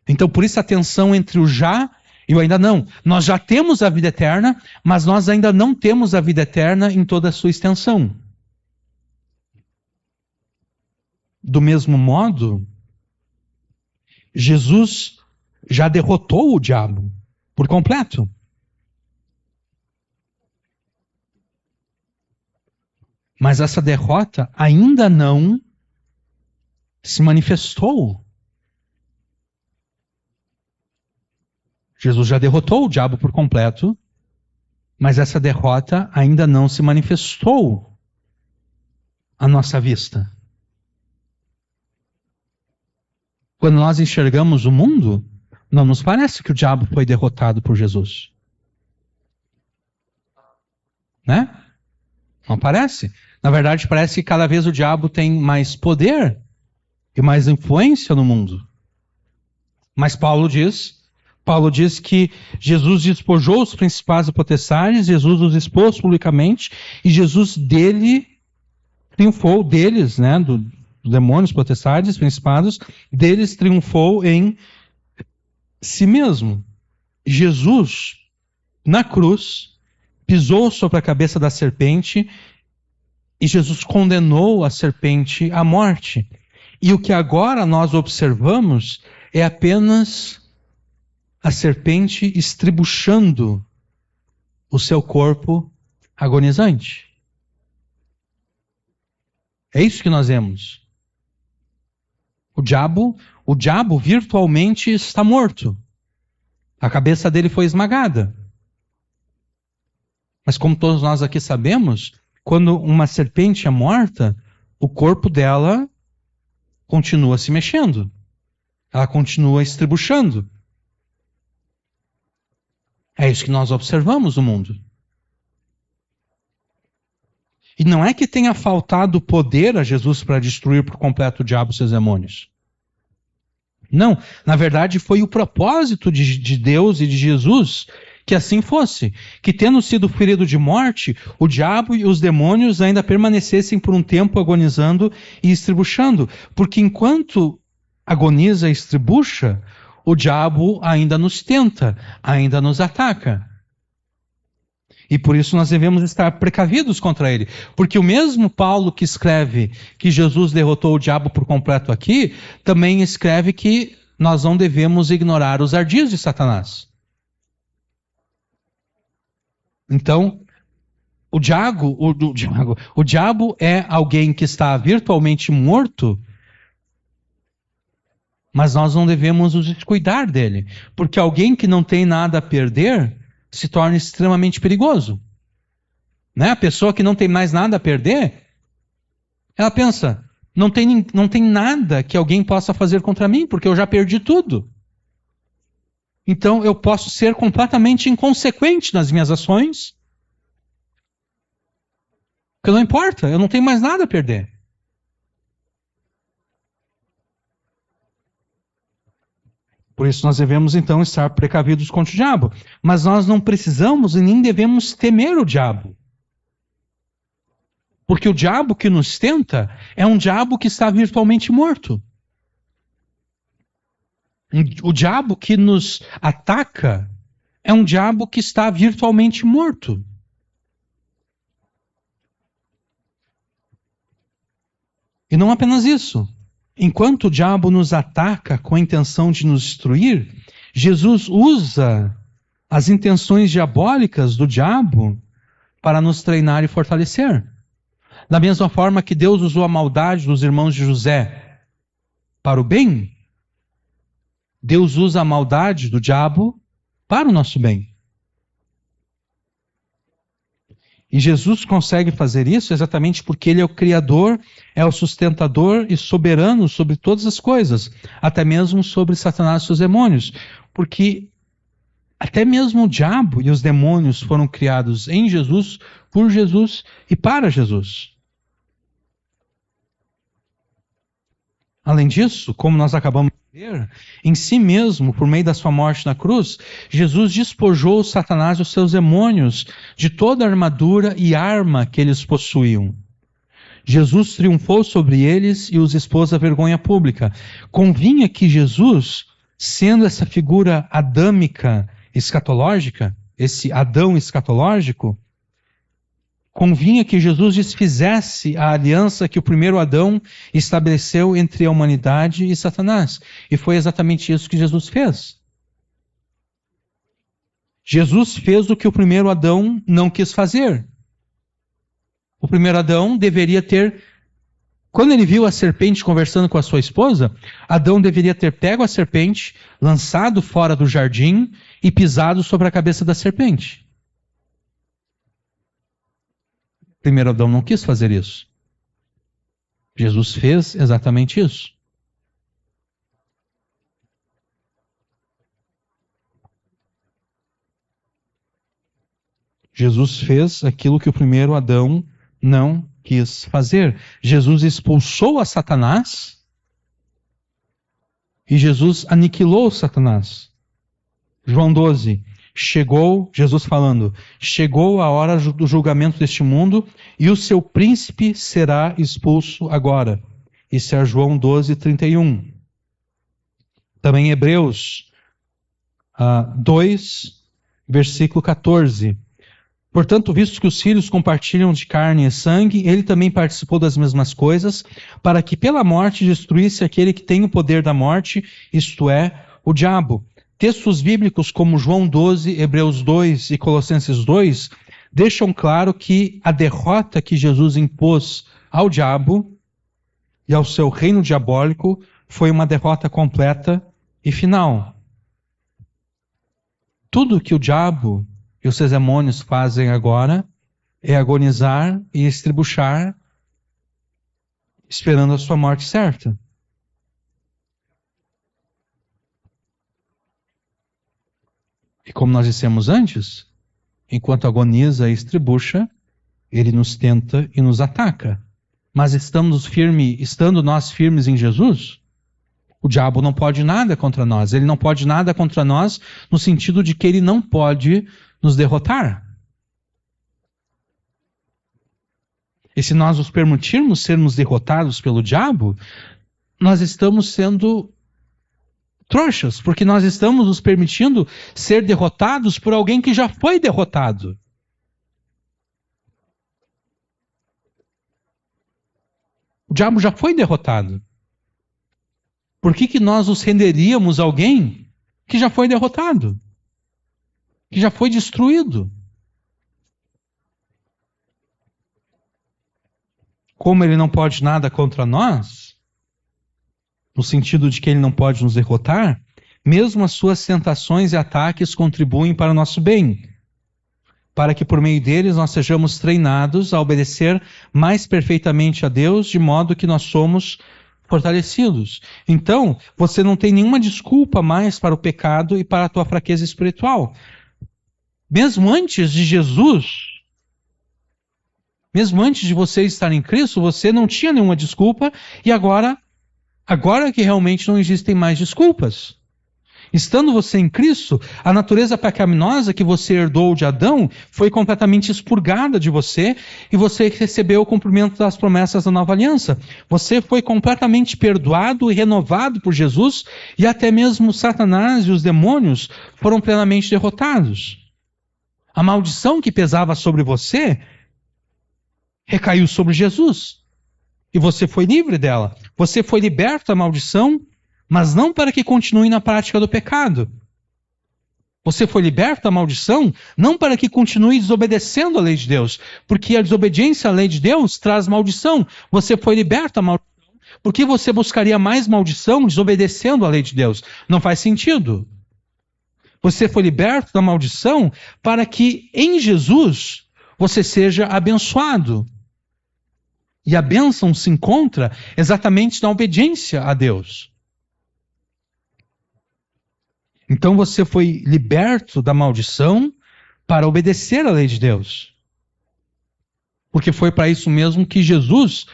Então, por isso a tensão entre o já e o ainda não. Nós já temos a vida eterna, mas nós ainda não temos a vida eterna em toda a sua extensão. Do mesmo modo, Jesus já derrotou o diabo por completo. Mas essa derrota ainda não se manifestou. Jesus já derrotou o diabo por completo, mas essa derrota ainda não se manifestou à nossa vista. Quando nós enxergamos o mundo, não nos parece que o diabo foi derrotado por Jesus. Né? Não parece. Na verdade, parece que cada vez o diabo tem mais poder e mais influência no mundo. Mas Paulo diz que Jesus despojou os principais e potestades, Jesus os expôs publicamente, e Jesus dele triunfou, deles, né, dos demônios, potestades, principados, deles triunfou em si mesmo. Jesus, na cruz, pisou sobre a cabeça da serpente e Jesus condenou a serpente à morte. E o que agora nós observamos é apenas a serpente estribuchando o seu corpo agonizante. É isso que nós vemos. O diabo virtualmente está morto. A cabeça dele foi esmagada. Mas como todos nós aqui sabemos, quando uma serpente é morta, o corpo dela continua se mexendo. Ela continua estribuchando. É isso que nós observamos no mundo. E não é que tenha faltado poder a Jesus para destruir por completo o diabo e seus demônios. Não, na verdade foi o propósito de Deus e de Jesus que assim fosse, que tendo sido ferido de morte, o diabo e os demônios ainda permanecessem por um tempo agonizando e estribuchando, porque enquanto agoniza e estribucha, o diabo ainda nos tenta, ainda nos ataca. E por isso nós devemos estar precavidos contra ele. Porque o mesmo Paulo que escreve que Jesus derrotou o diabo por completo aqui, também escreve que nós não devemos ignorar os ardis de Satanás. Então, o diabo é alguém que está virtualmente morto, mas nós não devemos nos descuidar dele. Porque alguém que não tem nada a perder se torna extremamente perigoso. Né? A pessoa que não tem mais nada a perder, ela pensa, não tem nada que alguém possa fazer contra mim, porque eu já perdi tudo. Então eu posso ser completamente inconsequente nas minhas ações, porque não importa, eu não tenho mais nada a perder. Por isso nós devemos então estar precavidos contra o diabo. Mas nós não precisamos e nem devemos temer o diabo. Porque o diabo que nos tenta é um diabo que está virtualmente morto. O diabo que nos ataca é um diabo que está virtualmente morto. E não apenas isso. Enquanto o diabo nos ataca com a intenção de nos destruir, Jesus usa as intenções diabólicas do diabo para nos treinar e fortalecer. Da mesma forma que Deus usou a maldade dos irmãos de José para o bem, Deus usa a maldade do diabo para o nosso bem. E Jesus consegue fazer isso exatamente porque Ele é o Criador, é o sustentador e soberano sobre todas as coisas, até mesmo sobre Satanás e seus demônios. Porque até mesmo o diabo e os demônios foram criados em Jesus, por Jesus e para Jesus. Além disso, como nós acabamos de ver, em si mesmo, por meio da sua morte na cruz, Jesus despojou Satanás e os seus demônios de toda a armadura e arma que eles possuíam. Jesus triunfou sobre eles e os expôs à vergonha pública. Convinha que Jesus, sendo essa figura adâmica escatológica, esse Adão escatológico, convinha que Jesus desfizesse a aliança que o primeiro Adão estabeleceu entre a humanidade e Satanás. E foi exatamente isso que Jesus fez. Jesus fez o que o primeiro Adão não quis fazer. O primeiro Adão deveria ter, quando ele viu a serpente conversando com a sua esposa, Adão deveria ter pego a serpente, lançado fora do jardim e pisado sobre a cabeça da serpente. Primeiro Adão não quis fazer isso. Jesus fez exatamente isso. Jesus fez aquilo que o primeiro Adão não quis fazer. Jesus expulsou a Satanás e Jesus aniquilou Satanás. João 12. Chegou, Jesus falando, chegou a hora do julgamento deste mundo e o seu príncipe será expulso agora. Isso é João 12, 31. Também Hebreus 2, versículo 14. Portanto, visto que os filhos compartilham de carne e sangue, ele também participou das mesmas coisas, para que pela morte destruísse aquele que tem o poder da morte, isto é, o diabo. Textos bíblicos como João 12, Hebreus 2 e Colossenses 2 deixam claro que a derrota que Jesus impôs ao diabo e ao seu reino diabólico foi uma derrota completa e final. Tudo que o diabo e os seus demônios fazem agora é agonizar e estribuchar, esperando a sua morte certa. E como nós dissemos antes, enquanto agoniza e estribucha, ele nos tenta e nos ataca. Mas estando nós firmes em Jesus, O diabo não pode nada contra nós. Ele não pode nada contra nós no sentido de que ele não pode nos derrotar. E se nós nos permitirmos sermos derrotados pelo diabo, nós estamos sendo trouxas, porque nós estamos nos permitindo ser derrotados por alguém que já foi derrotado. O diabo já foi derrotado. Por que nós nos renderíamos a alguém que já foi derrotado? Que já foi destruído? Como ele não pode nada contra nós, no sentido de que ele não pode nos derrotar, mesmo as suas tentações e ataques contribuem para o nosso bem, para que por meio deles nós sejamos treinados a obedecer mais perfeitamente a Deus, de modo que nós somos fortalecidos. Então, você não tem nenhuma desculpa mais para o pecado e para a tua fraqueza espiritual. Mesmo antes de Jesus, mesmo antes de você estar em Cristo, você não tinha nenhuma desculpa, e agora que realmente não existem mais desculpas. Estando você em Cristo, a natureza pecaminosa que você herdou de Adão foi completamente expurgada de você e você recebeu o cumprimento das promessas da nova aliança. Você foi completamente perdoado e renovado por Jesus e até mesmo Satanás e os demônios foram plenamente derrotados. A maldição que pesava sobre você recaiu sobre Jesus e você foi livre dela. Você foi liberto da maldição, mas não para que continue na prática do pecado. Você foi liberto da maldição, não para que continue desobedecendo a lei de Deus, porque a desobediência à lei de Deus traz maldição. Você foi liberto da maldição, por que você buscaria mais maldição desobedecendo a lei de Deus? Não faz sentido. Você foi liberto da maldição para que em Jesus você seja abençoado. E a bênção se encontra exatamente na obediência a Deus. Então você foi liberto da maldição para obedecer à lei de Deus. Porque foi para isso mesmo que Jesus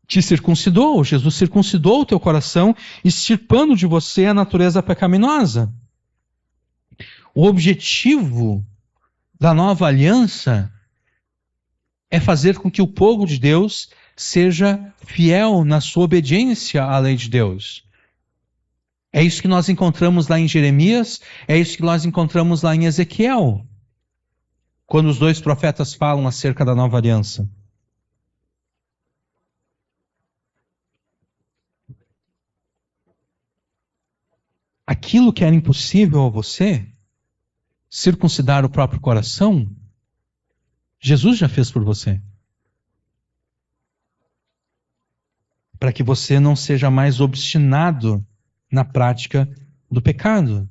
te circuncidou. Jesus circuncidou o teu coração, extirpando de você a natureza pecaminosa. O objetivo da nova aliança é fazer com que o povo de Deus seja fiel na sua obediência à lei de Deus. É isso que nós encontramos lá em Jeremias, é isso que nós encontramos lá em Ezequiel, quando os dois profetas falam acerca da nova aliança. Aquilo que era impossível a você, circuncidar o próprio coração, Jesus já fez por você. Para que você não seja mais obstinado na prática do pecado.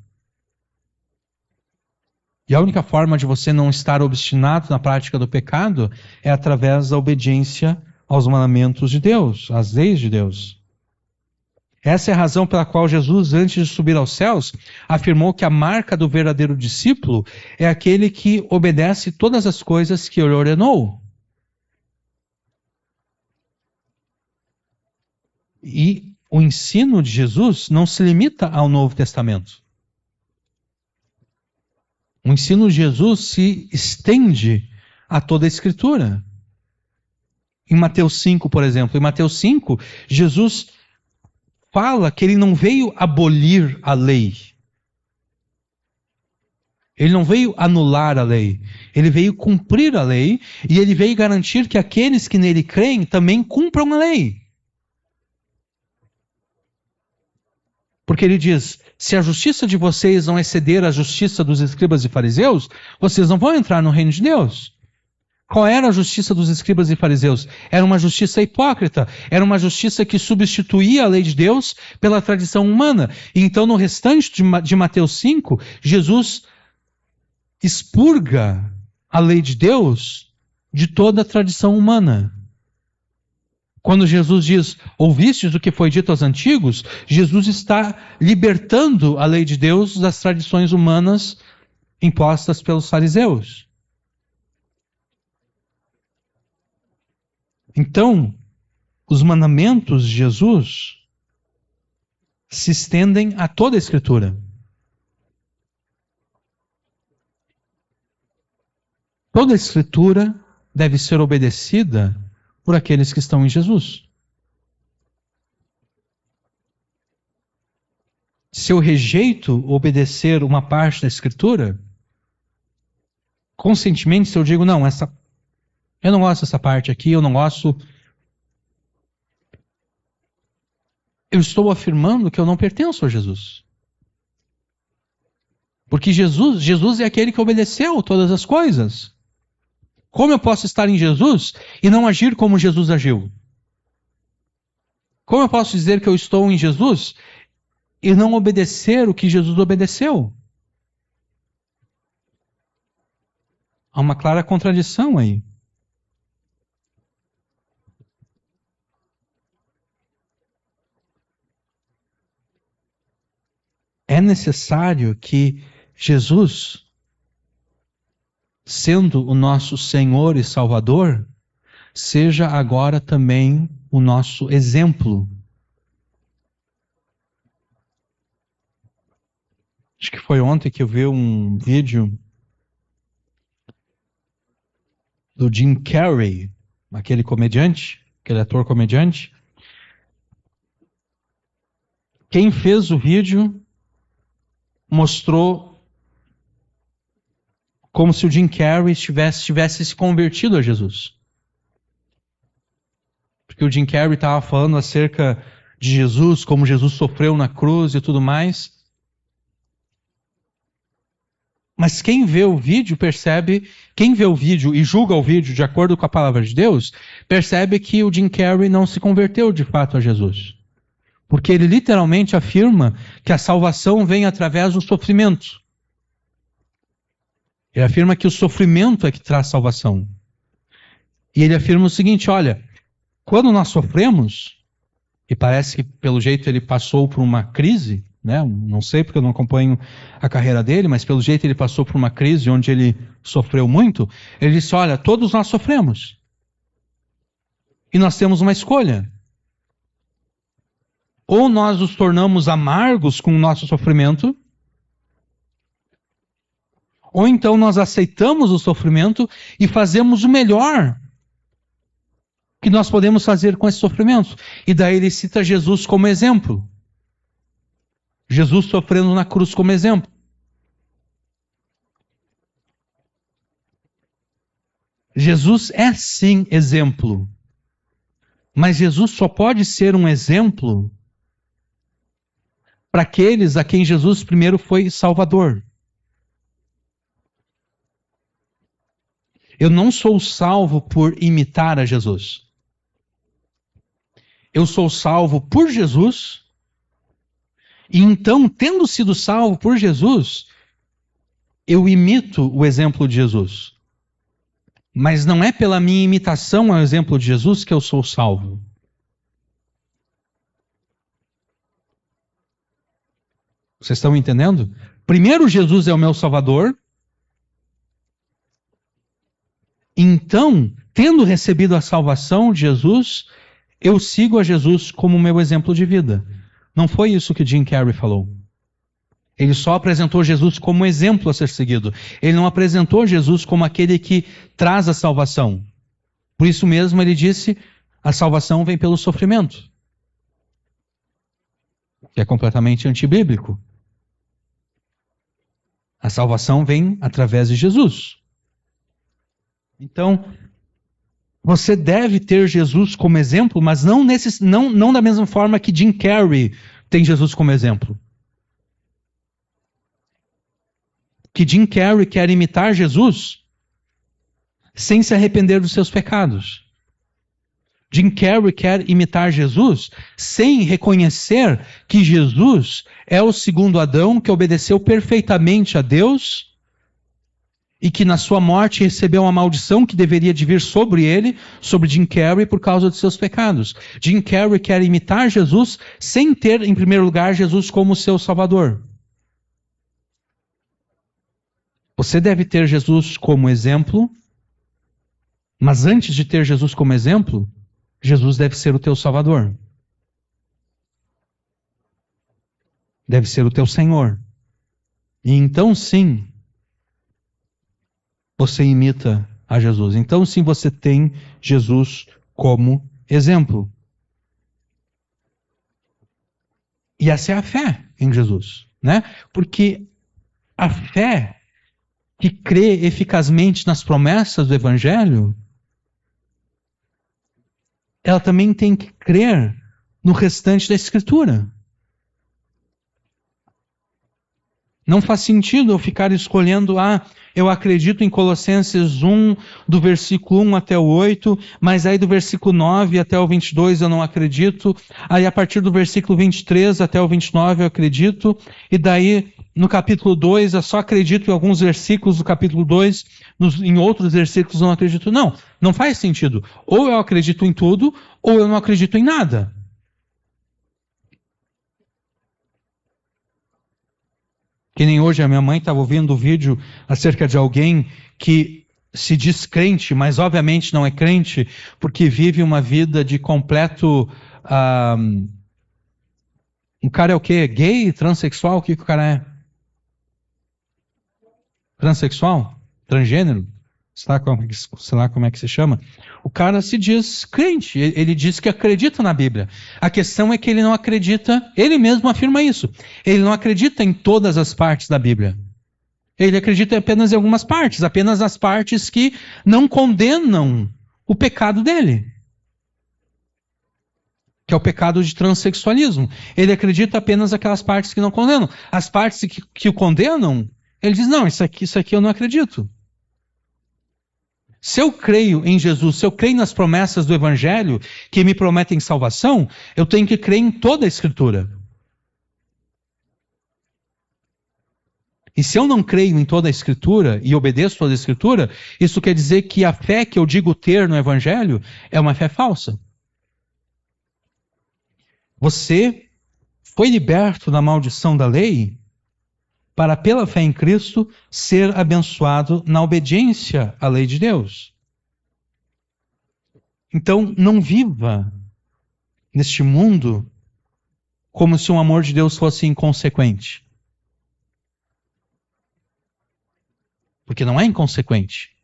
E a única forma de você não estar obstinado na prática do pecado é através da obediência aos mandamentos de Deus, às leis de Deus. Essa é a razão pela qual Jesus, antes de subir aos céus, afirmou que a marca do verdadeiro discípulo é aquele que obedece todas as coisas que ele ordenou. E o ensino de Jesus não se limita ao Novo Testamento. O ensino de Jesus se estende a toda a Escritura. Em Mateus 5, por exemplo, em Mateus 5, Jesus fala que ele não veio abolir a lei. Ele não veio anular a lei. Ele veio cumprir a lei e ele veio garantir que aqueles que nele creem também cumpram a lei. Porque ele diz, se a justiça de vocês não exceder a justiça dos escribas e fariseus, vocês não vão entrar no reino de Deus. Qual era a justiça dos escribas e fariseus? Era uma justiça hipócrita. Era uma justiça que substituía a lei de Deus pela tradição humana. E então, no restante de Mateus 5, Jesus expurga a lei de Deus de toda a tradição humana. Quando Jesus diz, ouvistes o que foi dito aos antigos, Jesus está libertando a lei de Deus das tradições humanas impostas pelos fariseus. Então, os mandamentos de Jesus se estendem a toda a Escritura. Toda a Escritura deve ser obedecida por aqueles que estão em Jesus. Se eu rejeito obedecer uma parte da Escritura, conscientemente, se eu digo, não, eu não gosto dessa parte aqui, eu não gosto, eu estou afirmando que eu não pertenço a Jesus. Porque Jesus é aquele que obedeceu todas as coisas. Como eu posso estar em Jesus e não agir como Jesus agiu? Como eu posso dizer que eu estou em Jesus e não obedecer o que Jesus obedeceu? Há uma clara contradição aí. É necessário que Jesus, sendo o nosso Senhor e Salvador, seja agora também o nosso exemplo. Acho que foi ontem que eu vi um vídeo do Jim Carrey, aquele comediante, aquele ator comediante. Quem fez o vídeo mostrou como se o Jim Carrey tivesse se convertido a Jesus. Porque o Jim Carrey estava falando acerca de Jesus, como Jesus sofreu na cruz e tudo mais. Mas quem vê o vídeo e julga o vídeo de acordo com a palavra de Deus, percebe que o Jim Carrey não se converteu de fato a Jesus. Porque ele literalmente afirma que a salvação vem através do sofrimento. Ele afirma que o sofrimento é que traz salvação. E ele afirma o seguinte, olha, quando nós sofremos, e parece que pelo jeito ele passou por uma crise, né? Não sei porque eu não acompanho a carreira dele, mas pelo jeito ele passou por uma crise onde ele sofreu muito. Ele disse, olha, todos nós sofremos. E nós temos uma escolha. Ou nós nos tornamos amargos com o nosso sofrimento, ou então nós aceitamos o sofrimento e fazemos o melhor que nós podemos fazer com esse sofrimento. E daí ele cita Jesus como exemplo. Jesus sofrendo na cruz como exemplo. Jesus é sim exemplo. Mas Jesus só pode ser um exemplo para aqueles a quem Jesus primeiro foi Salvador. Eu não sou salvo por imitar a Jesus. Eu sou salvo por Jesus, e então, tendo sido salvo por Jesus, eu imito o exemplo de Jesus. Mas não é pela minha imitação ao exemplo de Jesus que eu sou salvo. Vocês estão entendendo? Primeiro Jesus é o meu Salvador. Então, tendo recebido a salvação de Jesus, eu sigo a Jesus como meu exemplo de vida. Não foi isso que Jim Carrey falou. Ele só apresentou Jesus como exemplo a ser seguido. Ele não apresentou Jesus como aquele que traz a salvação. Por isso mesmo ele disse, a salvação vem pelo sofrimento. Que é completamente antibíblico. A salvação vem através de Jesus. Então, você deve ter Jesus como exemplo, mas não da mesma forma que Jim Carrey tem Jesus como exemplo. Que Jim Carrey quer imitar Jesus sem se arrepender dos seus pecados. Jim Carrey quer imitar Jesus sem reconhecer que Jesus é o segundo Adão que obedeceu perfeitamente a Deus e que na sua morte recebeu uma maldição que deveria de vir sobre ele, sobre Jim Carrey, por causa dos seus pecados. Jim Carrey quer imitar Jesus sem ter, em primeiro lugar, Jesus como seu Salvador. Você deve ter Jesus como exemplo, mas antes de ter Jesus como exemplo, Jesus deve ser o teu Salvador. deve ser o teu Senhor. E então sim, você imita a Jesus. Então sim, você tem Jesus como exemplo. E essa é a fé em Jesus, né? Porque a fé que crê eficazmente nas promessas do Evangelho, ela também tem que crer no restante da Escritura. Não faz sentido eu ficar escolhendo, eu acredito em Colossenses 1, do versículo 1 até o 8, mas aí do versículo 9 até o 22 eu não acredito, aí a partir do versículo 23 até o 29 eu acredito, e daí no capítulo 2 eu só acredito em alguns versículos do capítulo 2, em outros versículos eu não acredito. Não, não faz sentido. Ou eu acredito em tudo, ou eu não acredito em nada. Que nem hoje a minha mãe estava ouvindo um vídeo acerca de alguém que se diz crente, mas obviamente não é crente, porque vive uma vida de completo... o cara é o quê? Gay? Transsexual? O que o cara é? Transsexual? Transgênero? Sei lá como é que se chama. O cara se diz crente, ele diz que acredita na Bíblia. A questão é que ele não acredita, ele mesmo afirma isso. Ele não acredita em todas as partes da Bíblia. Ele acredita apenas em algumas partes, apenas as partes que não condenam o pecado dele, que é o pecado de transexualismo. Ele acredita apenas aquelas partes que não condenam. As partes que o condenam, ele diz, não, isso aqui eu não acredito. Se eu creio em Jesus, se eu creio nas promessas do Evangelho que me prometem salvação, eu tenho que crer em toda a Escritura. E se eu não creio em toda a Escritura e obedeço toda a Escritura, isso quer dizer que a fé que eu digo ter no Evangelho é uma fé falsa. Você foi liberto da maldição da lei para, pela fé em Cristo, ser abençoado na obediência à lei de Deus. Então, não viva neste mundo como se o amor de Deus fosse inconsequente. Porque não é inconsequente.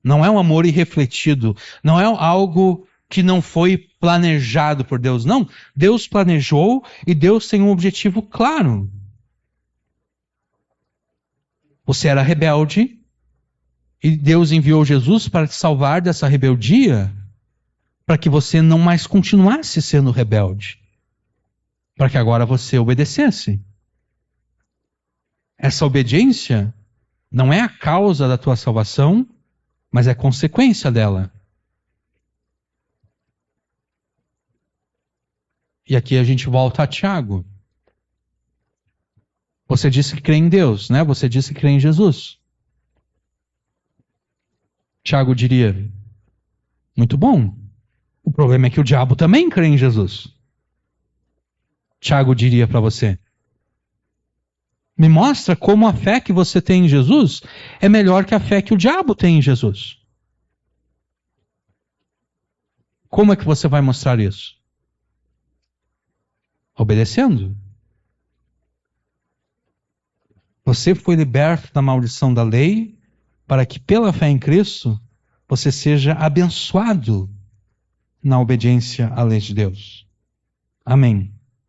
Não é um amor irrefletido. Não é algo que não foi planejado por Deus. Não. Deus planejou e Deus tem um objetivo claro. Você era rebelde e Deus enviou Jesus para te salvar dessa rebeldia, para que você não mais continuasse sendo rebelde, para que agora você obedecesse. Essa obediência não é a causa da tua salvação, mas é consequência dela. E aqui a gente volta a Tiago. Você disse que crê em Deus, né? Você disse que crê em Jesus. Tiago diria, muito bom. O problema é que o diabo também crê em Jesus. Tiago diria para você, me mostra como a fé que você tem em Jesus é melhor que a fé que o diabo tem em Jesus. Como é que você vai mostrar isso? Obedecendo. Você foi liberto da maldição da lei para que, pela fé em Cristo, você seja abençoado na obediência à lei de Deus. Amém.